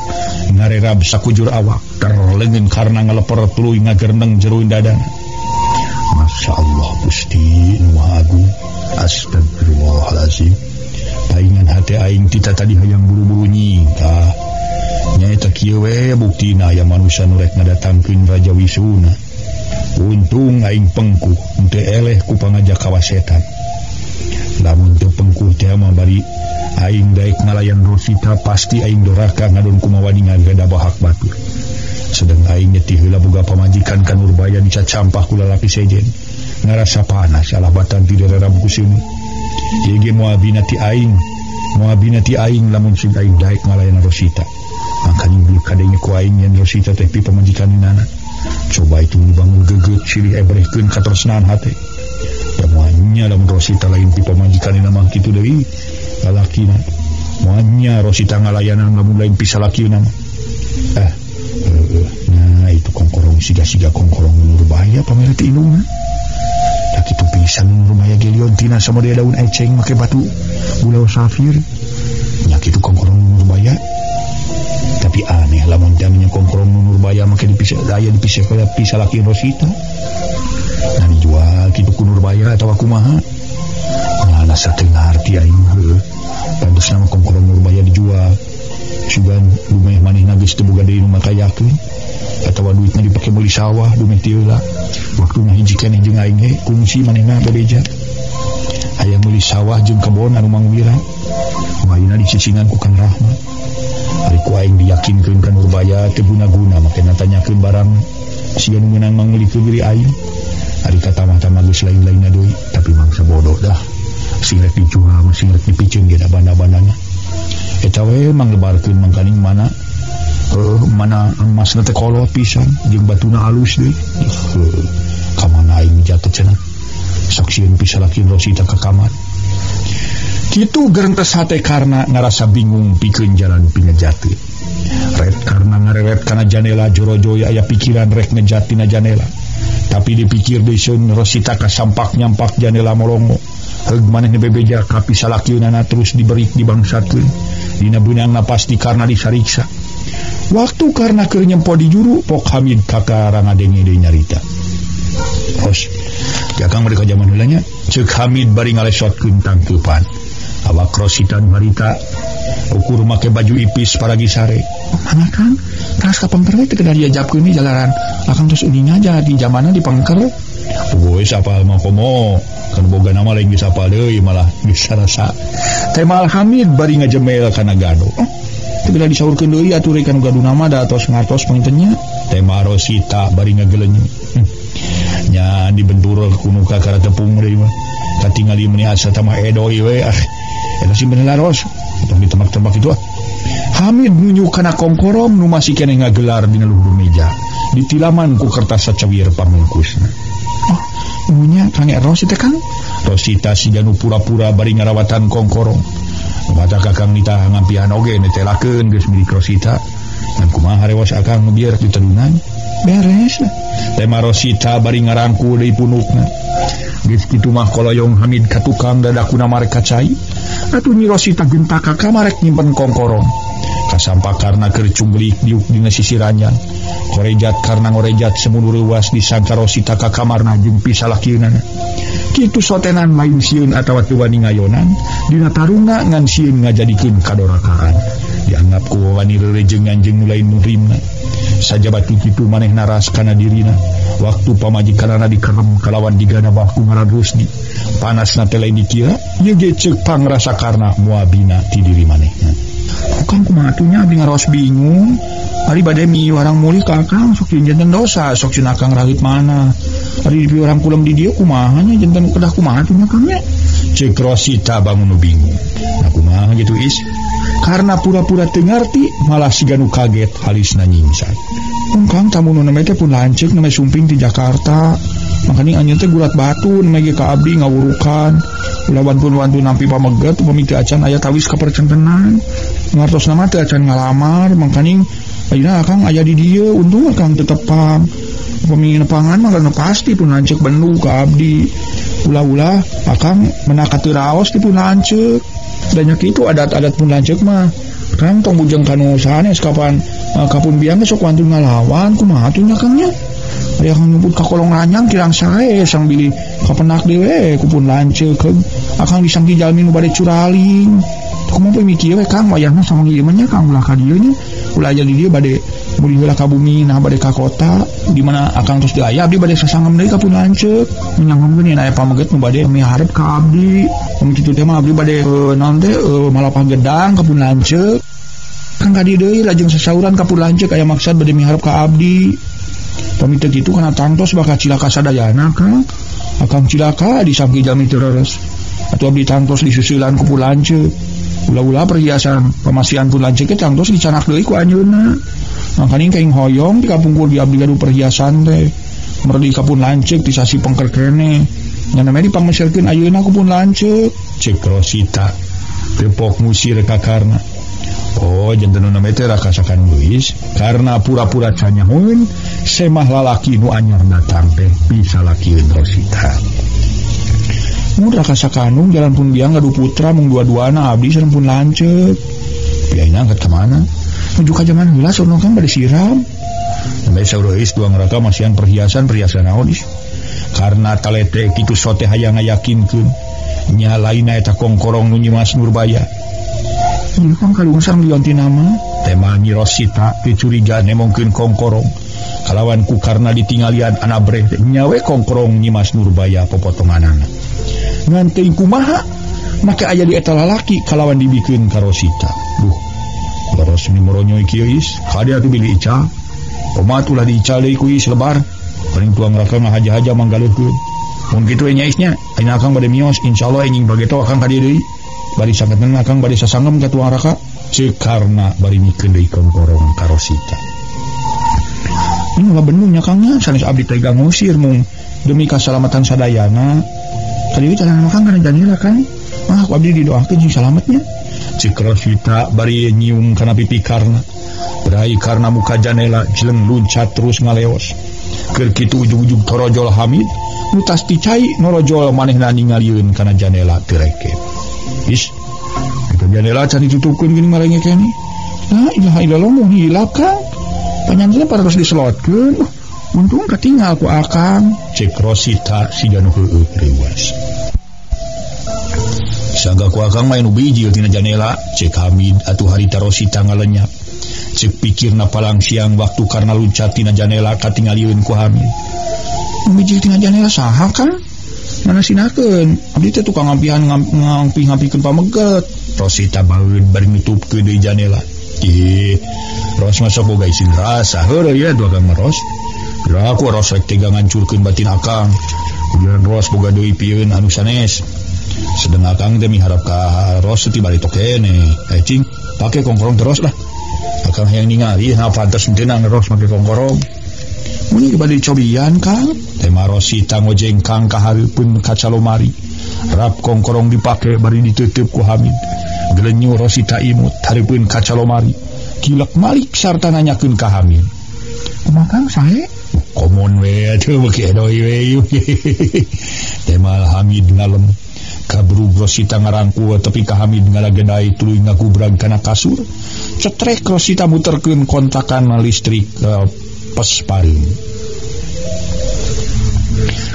Ngarerab sakujur awak terleungeun karna ngaleper tuluy ngagerneng jeroin dadana. Masyaallah Gusti nu Maha Agung. Astagfirullahalazim. Paingan hati aing tita tadi hayang buru-buru nyingkah. Nyaeta kieu we buktina aya manusia nu rek ngadatangkeun Raja Wisuna. Untung aing pengkuh henteu eleh ku pangajak kawasetan. Lamun teu pengkuh teh mah bari aing daek ngalayan Rosita pasti aing doraka ngadon kumaha ngagada bahak batur. Sedang aing nyeti heula boga pamajikan ka Nurbaya dicacampah ku lalaki sejen. Ngarasa panas alabatan ti dererab ku sini. Ieu ge moal binati aing lamun sing aing daek ngalayan Rosita. Mangkanya beli kadenge ku aing yen Rosita teh pi pamajikanina. Coba itu dibangun geget silih ebrehkeun katresnaan hate. Moalnya lamun Rosita lain pi pamajikanina mah kitu deui lalakina. Moalnya Rosita ngalayanan lamun lain pi salakina mah. Nah itu kongkorong siga-siga kongkorong Nurbaya pamere ti indungna. Tak itu pisan Nurbaya ge liontina sama dia daun eceng make batu bulau safir. Nya kitu kongkorong Nurbaya. Tapi aneh lamun jamnya kongkorong Nurbaya make dipisah daya dipisah kaya pisah laki Rosita. nah dijual gitu ku Nurbaya atau kumaha ngana satengah arti aing heuh pantes nama kongkorong Nurbaya dijual sugan dumeh manehna geus teu boga deui nu makayakeun atawa duitna dipake meuli sawah dumeh teu lah waktuna hiji keneh jeung aing ge kungsi manehna bebeja aya meuli sawah jeung kebon anu mangwira ayeuna dicicingan ku Kang Rahmat ari ku aing diyakinkeun ka Nurbaya teu guna-guna make natanyakeun barang siga nu meunang mangeulikeun diri aing ari katamah-tamah geus lain-lainna deui tapi mangsa bodoh dah sing rek dijual sing rek dipikeun ge da banda-bandana eta we manglebarkeun mangkaning mana emasna teh kolot pisan jeung batuna halus deui ka mana aing jatuh cenah sok sieun pisalakin Rosita ka kamar kitu gerentes hate karena ngarasa bingung pikeun jalan pingejateun red karena ngareret kana janela joro-joy aya pikiran rek ngejat tina janela tapi dipikir deui sieun Rosita kasampak nyampak janela molongo heug manehna bebeja ka pisalakiunana terus diberik dibangsatkeun dina beunangna pasti karena disariksa waktu karena keur nyempo di juru pok Hamid kakak rangadenge deui nyarita tos jakang mereka zaman heula nya ceuk Hamid bari ngalesotkeun tangkeupan awak Rosita nu harita ukur make baju ipis paragi sare mana kan tas ka pangker teh kedah diajabkeun ieu jalaran akang tos uning aja di zamanna di pangker boy sapal mah komo kan boga nama lain geus apal deui malah geus sarasa teh mal Hamid bari ngajemel kana gado teu bila disaurkeun deui atuh rek kana gado nama da tos ngartos pangintennya teh mal Rosita bari ngageleunyung nya dibentur ku nu kakara tepung deui mah katingali meuni asa tamah edoi we eta si bener laros tong ditembak-tembak itu Hamid nunjuk kana kongkorong nu masih keneh ngagelar dina luhur meja ditilaman ku kertas sacawir pamungkusna nya Kang Eros teh Kang Rosita si janu pura-pura bari ngarawatan kongkorong mata kakang nitah ngampihan oge netelakeun geus milik Rosita dan kumaha rewas akang biar ditedunan beres lah tema Rosita bari ngarangku deui punukna geus kitu mah koloyong Hamid ka tukang dadakuna marek kacai atuh Nyi Rosita gentak ka kamar rek nyimpen kongkorong kasampak karena keur cumblik diuk dina sisi ranjang korejat karena ngorejat semundur luas disangka Rosita ka kamarna jeung pisalakieunan kitu sotenan main sieun atawa teu wani ngayonan dina taruna ngan sieun ngajadikeun kadorakaan dianggap ku wani reurejengan jeung nu lain muhrimna sajabat kitu manehna ras kana dirina waktu pamajikanana dikerem kalawan digana baku ngaran Rusdi panasna teh lain dikira ieu ge ceuk pangrasa karna muabina ti diri manehna Kang kumaha atunya abdi ngaros bingung ari bade mi warang muli ka Kang sok janten dosa sok cenah Kang rahit mana ari di orang kulem di dieu kumaha nya janten kedah kumaha atunya Kang nya ceuk Rosita bangun bingung nah kumaha gitu is karena pura-pura teu ngarti malah siga nu kaget halisna nyingsan Kang tamu nu namanya teh pun lanceuk namanya sumping di Jakarta makanya anjeun teh gulat batu namanya ka abdi ngawurukan lawan pun wantu nampi pameget upami teu acan aya tawis kapercentenan ngartos nama teu acan ngalamar makanya ayeuna Akang aya di dieu untung Akang teu tepang upami nepangan mah kana pasti pun lanceuk bendu ka abdi ulah-ulah Akang menaka teu raos teh pun lanceuk dan nya kitu adat-adat pun lanceuk mah Kang tong bujeng kanu sanes kapan kapun biang sok wantun ngalawan kumaha atuh nya Kang nya aya Kang nyebut ka kolong ranjang kirang sae sang bili kapenak dewe kupun lanceuk Akang disangki jalmi nu bade curaling kumaha mikir we Kang wayahna sama ieu mah nya Kang ulah ka dieu nya ulah aya di dieu bade muli heula ka bumi nah bade ka kota di mana Akang terus diaya abdi bade sasangem deui kapun lanceuk nyanggemkeun aya pameget nu bade miharep ka abdi kitu teh mah abdi bade naon teh malapah gedang kapun lanceuk Kang ka dieu deui lajeng sasauran kapun lanceuk aya maksud bade miharep ka abdi pami teh kitu kana tangtos bakal cilaka sadayana Kang Akang cilaka disangki jalmi teu leres atuh abdi tangtos disusulan ku lanceuk ulah-ulah perhiasan pamasian pun lanceuk teh tangtos dicanak deui ku anjeunna makanya kaing hoyong di kapungkur di abdi gaduh perhiasan teh merdi kapun lanceuk di sasi pengker kene nya namanya dipangmeserkeun ayeuna ku pun lanceuk ceuk Rosita tepok musir ka karna oh janten nu namanya teh rakasakan geus karena pura-pura canyahoun semah lalaki nu anyar datang teh bisa lakieun Rosita mun rakasakanung jalan pun biang gaduh putra mung dua-duana abdi sareng pun lanceuk piaina angkat ka mana menuju ka jaman heula sono Kang bade siram namanya saureus dua ngeraka masihan perhiasan naon is karena talete kitu sote hayang ngayakinkeun nya lainna eta kongkorong nu Nyimas Nurbaya. Ieu kan kalungsang lion ti nama Tema Nyi Rosita teu curiga nemongkeun kongkorong kalawan ku karena ditinggalian anabreh nyawe kongkorong Nyimas Nurbaya popotonganana. Ngan teuing kumaha make aya di eta lalaki kalawan dibikeun ka Rosita. Duh, baros ni moronyoy kieu is, kade atuh bili ical. Omat ulah diical deui ku is lebar. Paling tuang rakang haja-haja manggaleukeun. Mun kitu nya isnya, ayeuna akang bade mios insyaallah enjing bageto akang ka dieu deui. Bari sangetna akang bade sasangem ka tuang raka. Ceuk karna bari mikeun deui kongkorong ka Rosita. Ini bener nya kangnya sanes abdi teh ngusir mung demi kasalamatan sadayana. Tadi jalan makan kana janila kan. Mah abdi didoakeun sing salametnya. Ceuk Rosita bari nyium kana pipi karna. Berai karna muka janela jeleng luncat terus ngaleos. Keur kitu ujug-ujug torojol Hamid nu tas ticai norojol manehna ningalieun kana janela teu reke. Is eta janela can ditutupkeun geuning marenge kene. La ilaha illallah mun hilap kan. Panyanjana paras diselotkeun. Untung katinggal ku akang. Cek Rosita siga nu heueuh reuas. Saga ku akang main ubiji tina janela, cek Hamid atuh harita Rosita ngalenyap. Cek pikirna palang siang waktu karena luncat tina janela katingalieun ku Hamid. Ubiji tina janela saha kan? Mana sinakeun? Abdi teh tukang ngampihan ngampi-ngampikeun pameget. Rosita baeud bari nutupkeun deui janela. Ih, Ros mah sok boga isin rasa heureuh ya dua Kang Ros. Geura aku Ros rek tega ngancurkeun batin akang. Kudian Ros boga deui pieun anu sanes. Sedeng akang teh miharap ka Ros teu bari tokene. Cing, pake kongkorong terus lah. Akang hayang ningali na pantes tenang Ros make kongkorong. Mun ieu bade cobian Kang. Tema Rosita ngojengkang ka hareupeun kaca lomari. Rap kongkorong dipake bari diteuteub ku Hamid. Gelenyu Rosita imut hareupeun kaca lomari. Kilek malik sarta nanyakeun ka Hamid. Kumaha Kang sae? Komon we atuh beuki doi we. Tema Hamid ngalem. Kabru Rosita ngarangku tepi ka Hamid ngalagendai tuluy ngagubrag kana kasur. Cetrek Rosita muterkeun kontakan listrik pespareum.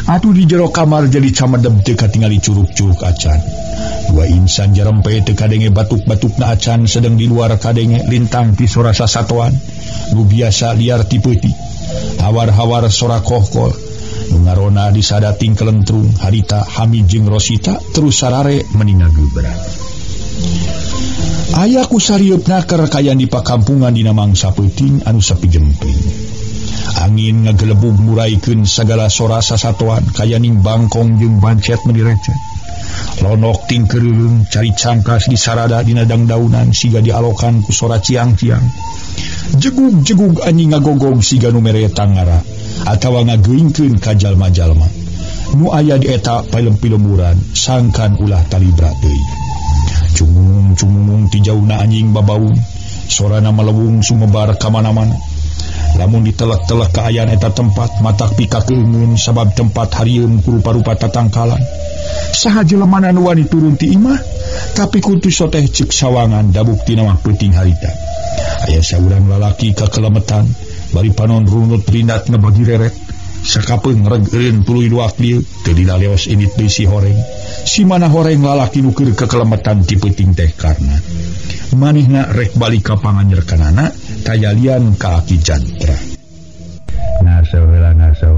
Atuh di jero kamar jadi camedem teu katingali curug-curug acan. Dua insan jarempe teu kadenge batuk-batukna acan sedang di luar kadenge lintang ti sora sasatoan nu biasa liar ti peuti. Hawar-hawar sora kohkol nu ngarona disadating kelentrung harita Hamid jeung Rosita terus sarare meninga geubrak. Aya ku sarieupna keur kayan di pakampungan dina mangsa peuting anu sepi jempling. Angin ngagelebug muraikeun sagala sora sasatoan kayaning bangkong jeung bancet mendirecet. Lonok ting kereulung cari cangkas di sarada dina dangdaunan siga dialokan ku sora ciang-ciang. Jegug-jegug anjing ngagogog siga nu mere tangara atawa ngageuingkeun ka jalma-jalma. Nu aya di eta pilem-pilemuran sangkan ulah talibra deui. Cumung-cumung ti jauna anjing babaung, sorana melewung sumebar ka mana-mana. Lamun ditelek-telek ka ayan eta tempat matak pikakeungeun sabab tempat harieum ku rupa-rupa tatangkalan. Saha jelema anu wani turun ti imah tapi kudu soteh ceuk sawangan dabuk tina mah peuting harita. Aya saurang lalaki kakelemetan bari panon runut rindat ngebagi reret sakapeung regeureun tuluy luak lieu teu dilaleos init deui si horeng. Si mana horeng lalaki nu keur kakelemetan ti peuting teh karna manehna rek balik ka panganyerkanana tayalian ka aki jantra. Ngaso heula ngaso.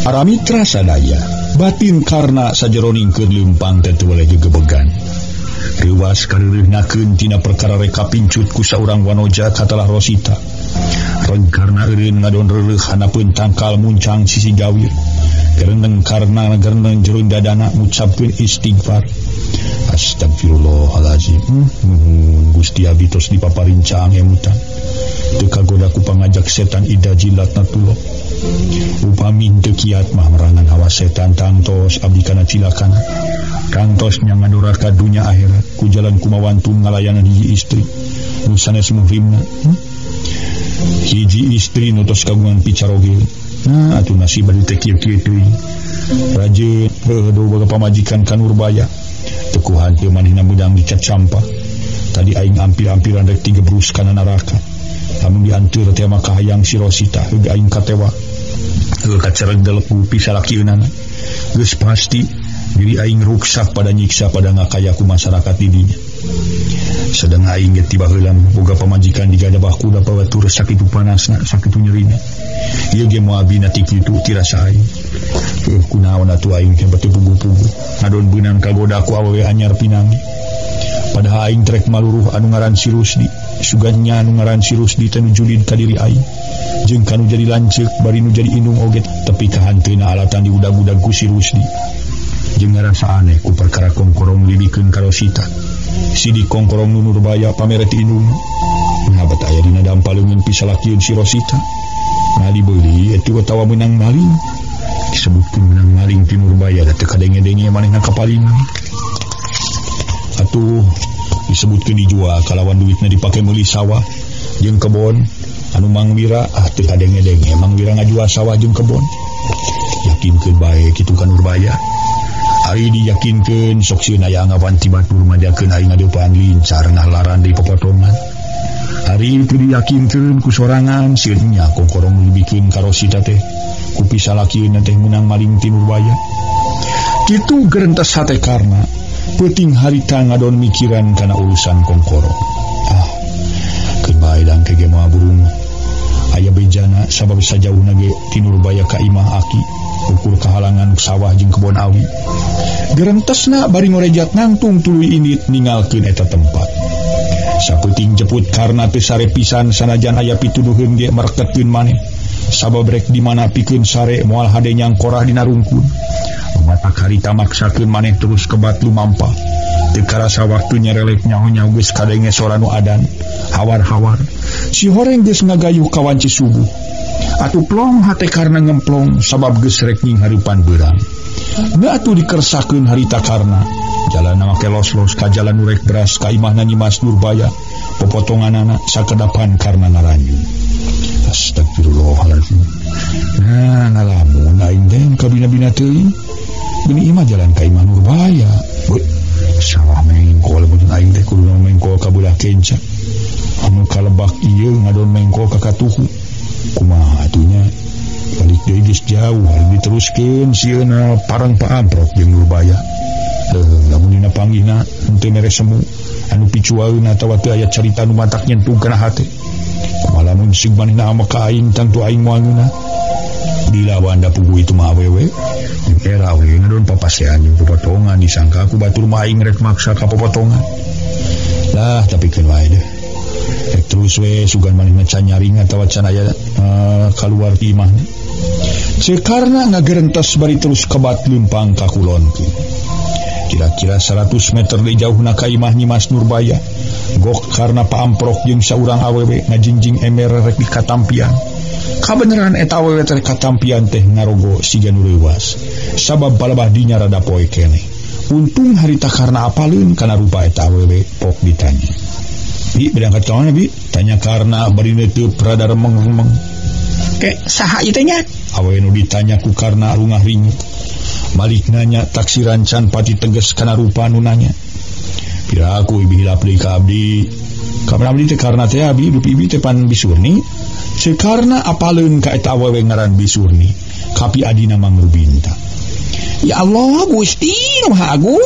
Para mitra sadaya, batin karna sajeroning keur leumpang teh teu boleh gegebegan. Reuas kareureuhnakeun tina perkara reka pincut ku saurang wanoja katalah Rosita. Reng karna eureun ngadon reureuh hanapeun tangkal muncang sisi gawir. Gereneng karna gereneng jero dadana ngucapkeun istighfar. Astagfirullahalazim. Gusti abdi tos dipaparincang emutan. Teu kagoda ku pangajak setan ida jilatna tulok. Upami teu kiat mah merangan hawa setan tangtos abdi kana cilakan. Kantos nya ngadora ka dunya akhirat ku jalan kumawantung ngalayanan hiji istri nu sanes muhrimna. hiji istri nutos kagungan picaroge. Nah atuh nasib bari teh kieu-kieu teuing. Raja boga pamajikan ka Nurbaya. Tekuhan teu manehna budang dicat sampah. Tadi aing ampir-ampiran rek digebrus kana neraka. Lamun dianteur teh mah kahayang si Rosita heug aing katewa. Heuh kacereg delepu pisalakieunana. Geus pasti diri aing ruksak pada nyiksa pada ngakayaku masyarakat di dinya. Sedang aing ge tiba heulang boga pamajikan di gadabahku da bawatur sakitu panasna sakitu nyerina. Ieu ge moal abdi ti kitu tirasa aing. Heuh kunaon atuh aing teh batu pugu-pugu ngadon beunang kagoda ku awewe anyar pinanggi. Padahal aing trek maluruh anu ngaran si Rusdi. Sugannya anu ngaran si Rusdi teh nu julid ka diri aing. Jeung kanu jadi lanceuk bari nu jadi indung oge tepi ka hanteuna alatan diudag-udag ku si Rusdi. Jeung ngarasa aneh ku perkara kongkorong libikeun ka Rosita. Sidi kongkorong nu Nurbaya pamere ti indung. Ngabat aya dina dampaleungeun pisalakieun si Rosita. Ngali beuli atuh atawa meunang maling. Disebutkeun meunang maling ti Nurbaya da teu kadenge-denge manehna kapalingan. Atuh disebutkeun dijual kalawan duitna dipake meuli sawah jeung kebon. Anu Mang Wira teu kadenge-denge Mang Wira ngajual sawah jeung kebon. Yakinkeun bae kitu ka Nurbaya. Ari diyakinkeun sok sieun aya ngawanti batur madakeun aing ngadeupan lincar ngalaran deui popotongan. Ari teu diyakinkeun ku sorangan sieun nya kongkorong libikeun ka Rosita teh ku pisalakieun teh meunang maling ti Nurbaya. Kitu gerentas hate karna peuting harita ngadon mikiran kana urusan kongkorong. Keun bae dangke ge moal burung. Aya bejana sabab sajauhna ge ti Nurbaya ka imah aki ukur kahalangan sawah jeung kebon awi. Gerentesna bari ngorejat nangtung tuluy indit ningalkeun eta tempat. Sapeuting jeput karna teu sare pisan sanajan aya pituduheun ge marketkeun maneh. Sabab rek di mana pikeun sare moal hade nyangkorah dina rungkun. Matak harita maksakeun maneh terus kebat lumampah. Teu karasa waktu nyerelek nyaho-nyaho geus kadenge sora nu adan. Hawar-hawar. Si horeng geus ngagayuh ka wanci subuh. Atuh plong hate karna ngemplong sabab geus rek nyinghareupan beurang. Da atuh dikersakeun harita karna jalanna make los-los ka jalan nu rek beras ka imahna Nyimas Nurbaya. Popotonganana sakedapan karna ngaranjung. Astagfirullahaladzim. Nah ngalamun aing teh kabina-bina teuing. Beuni imah jalan ka imah Nurbaya. Salah mengko lamun aing teh kudu mengko ka beulah kenca. Anu kalebak ieu ngadon mengko ka katuhu. Kumaha atunya? Balik deui geus jauh, ari diteruskeun sieuna parang paamprok jeung Nurbaya. Lamun dina panggihna henteu mere semu anu picuaeun atawa teu aya carita nu matak nyentuh kana hate. Kumaha lamun sig manehna ama ka aing tangtu aing moal ngeunah. Dilawan da pugu itu mah awewe. Era we ngadon papasean jeung popotongan disangka aku batur mah aing rek maksa ka popotongan. Lah tapi keun wae deh. Terus we sugan manehna can nyaring atawa can aya kaluar ti imahna. Sekarna ngagerentos bari terus kebat leumpang ka kulonkeun. Kira-kira 100 meter di jauhna ka imah Nyimas Nurbaya. Gok karna paamprok jeung saurang awewe ngajingjing ember rek di katampian. Kabeneran eta awewe teh katampian teh ngarogo siga nu leuwas. Sabab balabah dinya rada poe keneh. Untung harita karna apaleun kana rupa eta awewe pok ditanya. Bi berangkat ka mana bi? Tanya karna bari teu rada remeng-remeng. Ke saha ieu teh nya? Awewe nu ditanya ku karna rungah ringit. Malik nanya taksiran can pati teges kana rupa nu nanya. Piraku ibi hilap deui ka abdi. Kamana abdi teh karna teh abi dupi ibi teh pan bisurni. Sekarna apaleun ka eta awewe ngaran bisurni. Kapi adina Mang Rubinta. Ya Allah Gusti nu Maha Agung.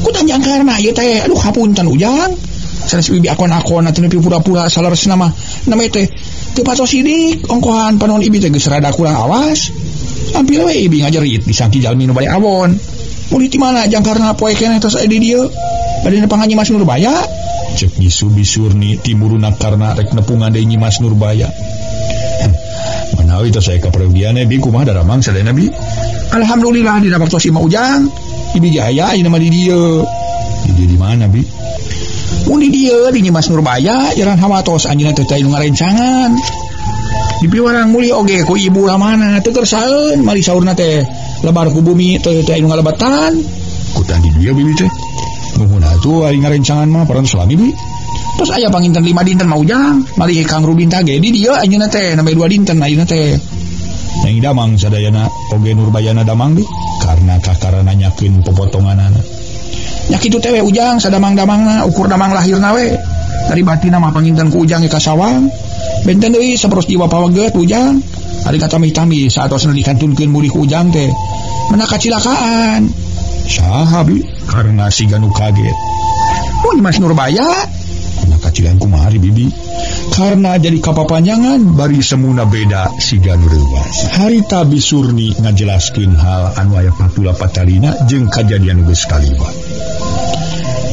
Ku tanya karna ieu teh aduh hapunten ujang. Sanes ibi akon-akon atuh nepi pura-pura salaresna mah nama teh teu patos sidik ongkohan panon ibi teh geus rada kurang awas. Ampir we ibi ngajerit disangki jalmi nu bade awon. Muli ti mana jang karna poe keneh tos aya di dieu. Bade nepang Nyimas Nurbaya. Cek bisurni timuruna karna rek nepungan deui Nyimas Nurbaya. Manawi tos aya kapergiane bi kumaha daramang sadayana bi? Alhamdulillah dina waktu si Ujang. Ibi ge aya ieu mah di dieu. Di mana bi? Mun di dieu di Nyimas Nurbaya jaran hawatos anjeunna teh teh nu ngarencangan. Di piwarang muli oge ku ibu lamana teu kersaeun mari saurna teh lebar ku bumi teh teh nu ngalebatan. Ku tadi dia bibi teh. Nuhun atuh ari ngarencangan mah paran salami bi. Terus aya panginten 5 dinten mah ujang malih Kang Rubin tage di dieu anjeunna teh nambe 2 dinten ayeuna teh. Yang damang sadayana oge Nurbayana damang di karena kakara nanyakeun popotonganana. Nya kitu teh we ujang sadamang-damangna ukur damang lahirna we. Dari batina mah panginten ku ujang ka sawang. Benten deui saperos jiwa paweget ujang. Ari katami-tami saatosna dikantunkeun murid ku ujang teh meuna kacilakaan. Saha bi? Karena si Ganu kaget. Oh Mas Nurbaya. Meuna kacilan kumaha bibi? Karena jadi kapapanjangan bari semuna beda si Ganu reuwas. Harita Bisurni ngajelaskeun hal anu aya patula patalina jeung kajadian geus kaliwat.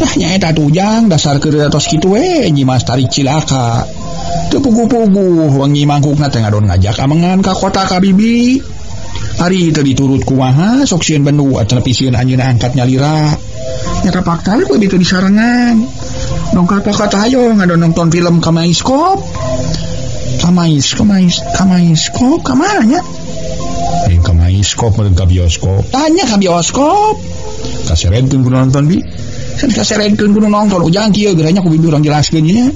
Nah nyaeta ujang dasar keur tos kitu we Nyimas tarik cilaka. Teu pugu-pugu wangi mangkukna teh ngadon ngajak amengan ka kota ka bibi. Ari teu diturut kumaha sok sieun bendu atuh nepi sieun anjeunna angkat nyalira. Nya kapakta we bitu disarengan. Nongkak kata ayo ngadon nonton film kamaiskop. Kamaiskop kamana nya? Kamaiskop meureun ka bioskop. Tanya ka bioskop. Kaserenkeun kudu nonton bi. San kaserenkeun kudu nonton ujang kieu geuranya ku bibi urang jelaskeun nya.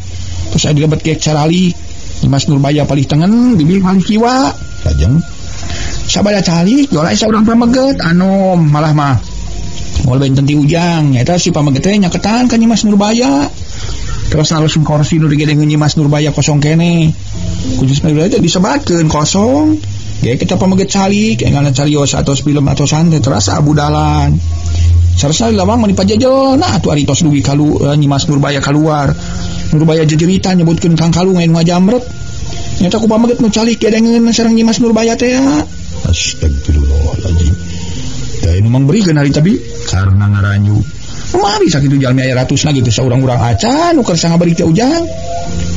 Terus aya dilebet ke carali Mas Nurbaya palih tengen bibi palih kiwa lajeng sabada calik jola asa urang pameget anu malah mah moal benten ti ujang eta si pameget teh nyaketan ka Mas Nurbaya terus langsung kursi nu digedengeun Mas Nurbaya kosong kene khusus Nurbaya teh disebatkeun kosong ge kita pameget calik engana carios atos film atos santai terasa abudalan sarasna lawang mani pajajo nah atuh ari tos dugi kalu Mas Nurbaya keluar Nurbaya jejerita nyebutkeun Kang Kalung anu ngajamret. Nyata ku pameget nu calik gedengeun sareng Nyimas Nurbaya teh. Astagfirullahaladzim. Da anu mangberikeun harita bi karena ngaranyu. Kumaha bisa kitu jalmi aya ratusna gitu saurang-urang acan nu keur ngabari teh ujang.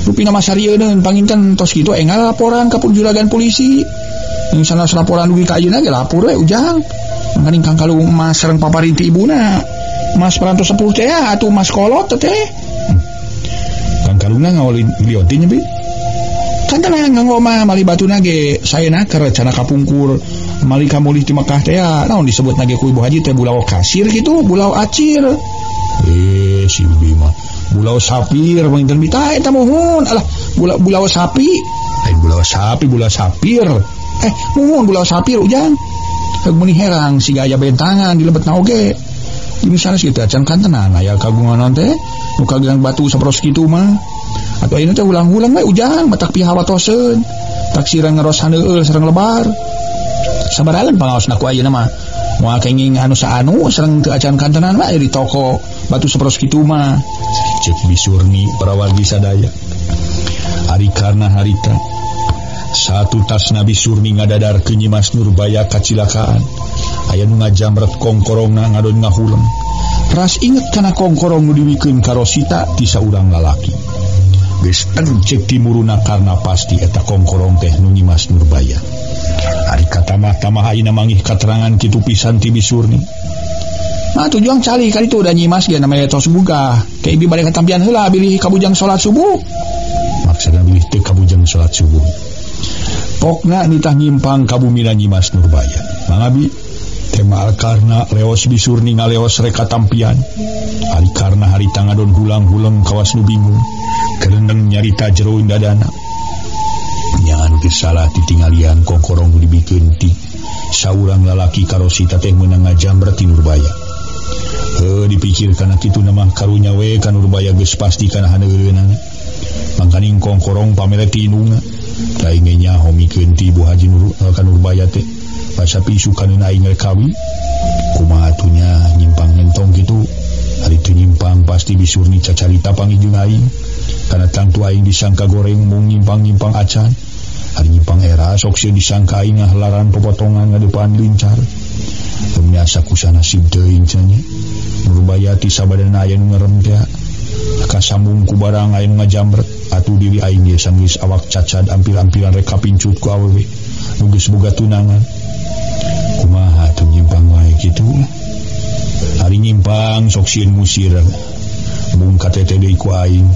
Rupina masarieun panginten tos kitu enggal laporan ka juragan polisi. Ing sanes laporan dugi ka ayeuna ge lapor we ujang. Mangkaning Kang Kalung mas sareng paparinti ibuna. Mas parantos sepuh teh atuh Mas kolot teh. Kang Kalungna ngawalin liontinya bi kan tanah ngangoma mali batuna ge sayeuna keur cenah kapungkur mali ka mulih ti Mekah teh naon disebutna ge ku Ibu Haji teh bulau kasir gitu bulau acir si bibi mah bulau sapir panginten bi tah eta muhun alah bulau sapi lain bulau sapi bulau sapir muhun bulau sapir ujang heug meuni herang siga aya bentangan di lebetna oge ini sanes kitu acan kantenan aya kagungan teh nu kagang batu saperos kitu mah atuh ayeuna teh ulang-ulang we ujang matak piha watoseun taksiran ngerosan heueul sareng lebar sabaraeun pangaosna ku ayeuna mah moal kenging anu saanu sareng teu acan kantenan mah di toko batu saperos kitu mah cek Bisurni parawargi sadaya ari karna harita satu tasna Bisurni ngadadarkeun Nyimas Nurbaya kacilakaan aya nu ngajamret kongkorongna ngadon ngahuleng ras inget kana kongkorong nu diwikeun ka Rosita ti saurang lalaki geus cek timuruna karena pasti eta kongkorong teh nu Nyimas Nurbaya ari katamah-tamah ayeuna mangih katerangan kitu pisan ti Bisurni nah tujuan cali kali itu udah Nyimas ge namanya tos buka ke ibi bade katampian heula bilih kabujang salat subuh maksudna bilih teu kabujang salat subuh pokna nitah nyimpang kabumina Nyimas Nurbaya mangabi tema karena leos Bisurni ngaleos reka tampian ari karena harita ngadon hulang-hulang kawas nu bingung kerendeng nyarita jero dadana nyahan kesalah titinggalian kongkorong dibikeun ti saurang lalaki ka Rosita teh meunang ngajamret ti Nurbaya dipikir kana kitu nama karunya we ka Nurbaya geus pasti kana haneureunana mangkaning kongkorong pamere ti indungna lain nya homikeun ti Ibu Haji ka Nurbaya teh basa pisu kana aing rek kawi kumaha atunya nyimpang mentong kitu hari tu nyimpang pasti Bisurni cacarita pangijung aing kana tangtu aing disangka goreng mung nyimpang-nyimpang acan hari nyimpang era sok sieun disangka aing ngahelaran popotongan ngadepan lincar pemiasa kusana sim teuing cenah Nurbaya ti sabadana aya nu ngerem teh kasambung ku barang aya ngajamret atuh diri aing ge sanggeus awak cacad ampil-ampilan rek kapincut ku awewe nu geus boga tunangan kumaha tuh nyimpang wae kitu hari nyimpang sok sieun musir mung katete deui ku aing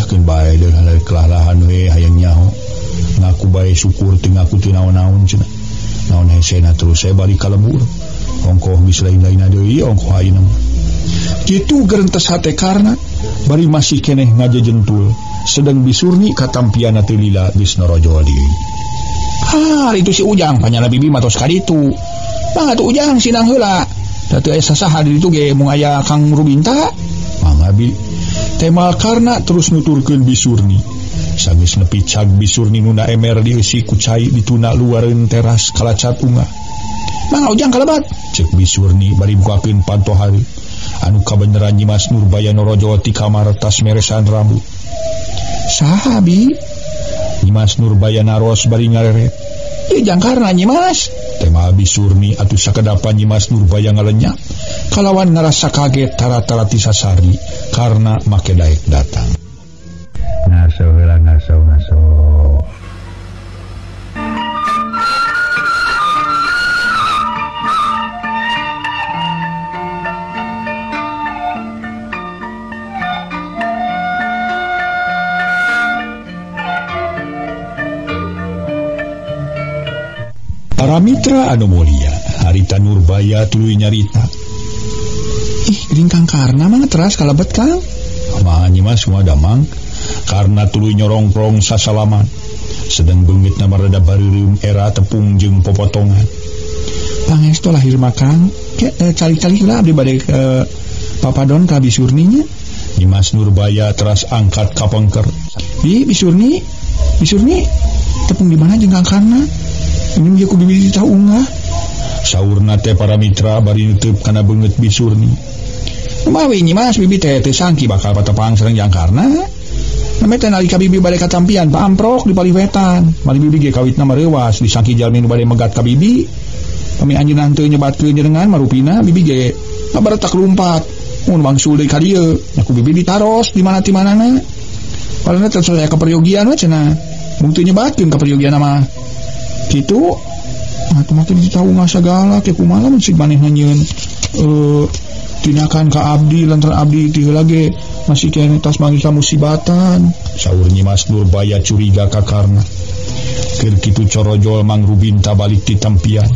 keun bae deui kelalahan we hayang nyaho ngaku bae syukur teu ngaku teu naon-naon cenah naon hesena terus saya balik ka lembur ongkoh geus lain-lainna deui ongkoh ayeuna kitu geurentes hate karna bari masih keneh ngajejentul sedang bisurni katampiana teu lila geus norojol deui. Itu si Ujang panyana bibi matos ka ditu. Mangga tuh Ujang sinang heula. Da teu aya sasaha di ditu ge mung aya Kang Rubinta. Mangga bi. Temal karna terus nuturkeun bisurni. Sageus nepi cag bisurni nuna emer dieusi ku cai dituna luareun teras kalacat unggah. Mangga Ujang kalebat, cek bisurni bari bukakeun pantohari. Anu kabeneran Nyimas Nurbaya norojol ti kamar tas meresan rambut. Saha bi? Nyimas Nurbaya naros bari ngareret. Ieu jangkarna Nyimas. Tema bisurni atuh sakedapan Nyimas Nurbaya ngalenyap. Kalawan ngarasa kaget tara-tara ti sasari karena make daek datang. Ngaso heula ngaso. Para mitra anu mulia, harita Nurbaya tuluy nyarita. Gering Kang Karna mah teras kalebet Kang. Mah Nyimas mah damang karena tuluy nyorongprong sasalaman. Sedang beungitna marada bareureum era tepung jeung popotongan. Pangestu lahir mah Kang. Cali-cali heula abdi bade papadon ka bisurninya. Nyimas Nurbaya teras angkat ka pengker. Bisurni tepung di mana jeung Kang Karna? Ini dia ku bibi tahu unggah. Saurna teh para mitra bari nutup kana beungeut bisurni. Kumawi Nyimas bibi teh teu sangki bakal patepang sareng Jangkarna. Name teh nalika bibi bade katampian paamprok di paliwetan. Mali bibi ge kawitna mareuwas disangki jalmi nu bade megat ka bibi. Pami anjeunna teu nyebatkeun jenengan marupina bibi ge ngabaretak lumpat. Mun bangsul deui ka dieu, nya ku bibi ditaros di mana-manana. Palana teh saya kaperyogian we cenah. Mung teu nyebatkeun kaperyogian mah. Gitu matu-matu ditahu nggak segala kayak kumaha mensik maneh nanyeun tindakan ka abdi lantaran abdi tieu lagi masih kene tas mangika musibatan. Saur Nyimas Nurbaya curiga ka Karna. Keur kitu corojol Mang Rubinta balik ti tempian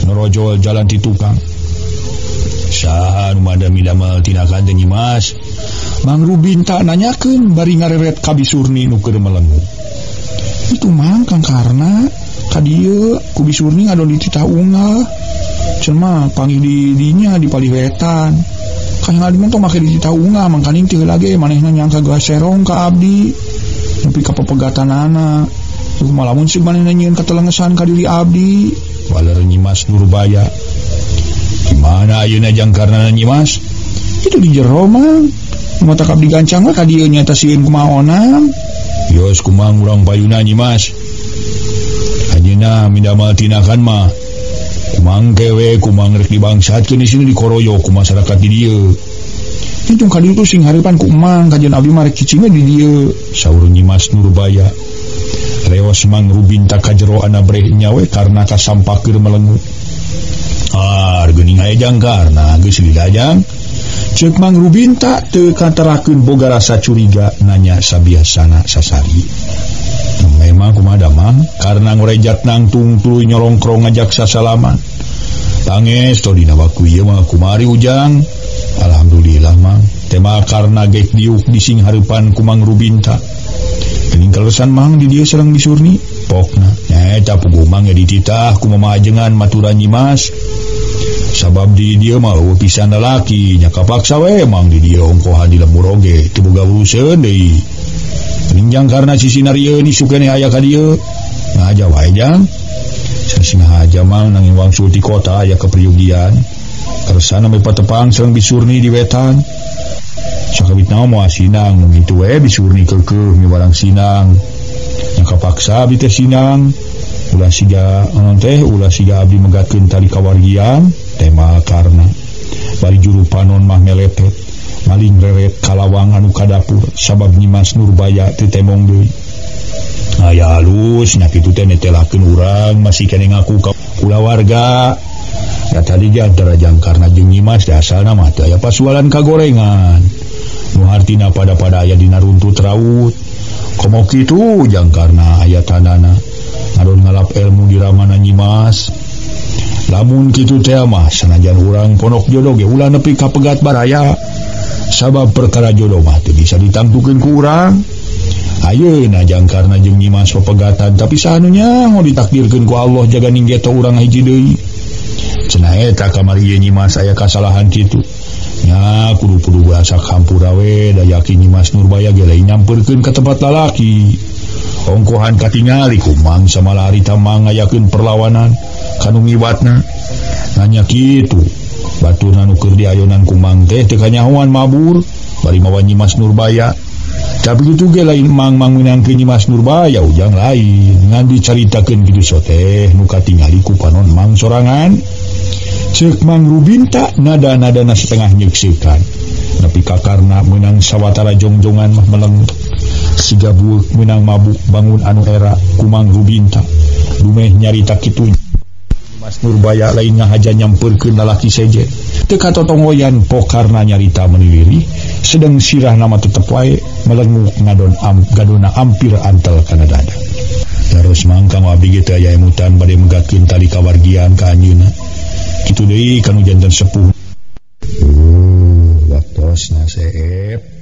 norojol jalan ti tukang. Saha nu madamel tindakan teh Nyimas? Mang Rubinta nanyakeun bari ngareret ka bisurni nu keur melengu. Itu mang Kang Karna kadieu ku bisurni ngadon di titah unggah cenah panggil di dinya di paliwetan kan ngadi mentong make di titah unggah mangkaning teu lagi manehna nyangka geus serong ka abdi nepi ka pepegatanana tuh malamun sih manehna nyieun katelengesan ka diri abdi. Baler Nyimas Nurbaya di mana ayeuna Jangkarna Nyimas? Itu di jero mang mata abdi gancang mah kadieu nya teh sieun kumaonam. Yos kumang urang payuna Nyimas. Ayeuna mindamal tinakan mah kumang kewe kumang rek dibangsatkeun di sini dikoroyo ku masyarakat di dieu. Itu kadieu tuh sing hareupan ku emang kajian abdi mah rek cicingna di dieu. Saur Nyimas Nurbaya. Reos Mang Rubinta ka jero anabreh nyawe karena kasampakeun melengu. Geuning aya Jangkarna geus dilajang. Ceuk Mang Rubinta teu kantarakeun boga rasa curiga nanya sabiasana sasari. Memang kumaha damang karena ngorejat nangtung tuluy nyolongkrong ngajak sasalaman. Pangestu dina waktu ieu mah kumari Ujang. Alhamdulillah Mang. Tema karena gek diuk dising hareupan ku Mang Rubinta. Geuning kalesan Mang di dieu sareng bisurni. Pokna nyaeta puguh Mang ya dititah ku mamaajengan maturan Nyimas. Sabab di dieu mah eueuh pisan lalaki nya kapaksa we Mang di dieu ongkohan di lembur oge teu boga uruseun deui. Ninjang karena si sinario ni sukene aya ka dieu ngaja wae Jang. Sing haja Mang nanging wangsul ti kota aya kepriugian. Kersana me patepang sareng bisurni di wetan. Sakabitna moal sinang mun kitu we bisurni keukeuh miwarang sinang. Nya kapaksa abdi teh sinang. Ulah siga abdi megatkeun tali kawargian tema karna. Bari juru panon mah melepet. Maling reret kalawang anu ka dapur sabab Nyimas Nurbaya teu temong deui. Aya halus nya kitu teh netelakeun urang masih kene ngaku ka kulawarga. Da tadi ge antara Jangkarna jeung Nyimas asalna mah teu aya pasualan kagorengan. Nu hartina pada-pada aya dina runtut raut. Komo kitu Jangkarna aya tandana ngadon ngalap ilmu di ramana Nyimas. Lamun kitu teh mah sanajan urang pondok jodoh ge ulah nepi ka pegat baraya. sabab perkara jodoh mah teu bisa ditantukeun ku urang. Ayeuna jang karna jeung nyimas pepegatan tapi sanunya mau ditakdirkeun ku Allah jaga ninggeto urang hiji deui. Cenah eta kamari ieu nyimas aya kasalahan kitu. Nya kudu basa kampura we da yakin nyimas Nurbaya ge lain nyampeurkeun ka tempat lalaki. Ongkohan katingali ku mang samala harita mangayakeun perlawanan kanu ngiwatna. Nanya kitu. Baturna nu keur diayonan ku mang teh teu kanyahoan mabur bari mawa nyimas Nurbaya. Tapi kitu ge lain mang meunangkeun nyimas Nurbaya ujang lain ngan dicaritakeun kitu soteh nu katingali ku panon mang sorangan. Ceuk Mang Rubinta nada-nadana setengah nyeuksekan. Nepi ka karna meunang sawatara jongjongan mah meleng. Siga bueuk meunang mabuk bangun anu era ku Mang Rubinta. Dumeh nyarita kitu. Mas Nurbaya lain ngahaja nyampeurkeun lalaki seje. Teu katotongoyan pokarna nyarita meniliri, sedang sirah nama tetep wae melenguk gadona ampir antel kana dada. Terus mangka abdi ge teu aya emutan bade megatkeun tali kawargian ka anjeunna. Kitu deui kanu janten sepuh. Waktosna seep.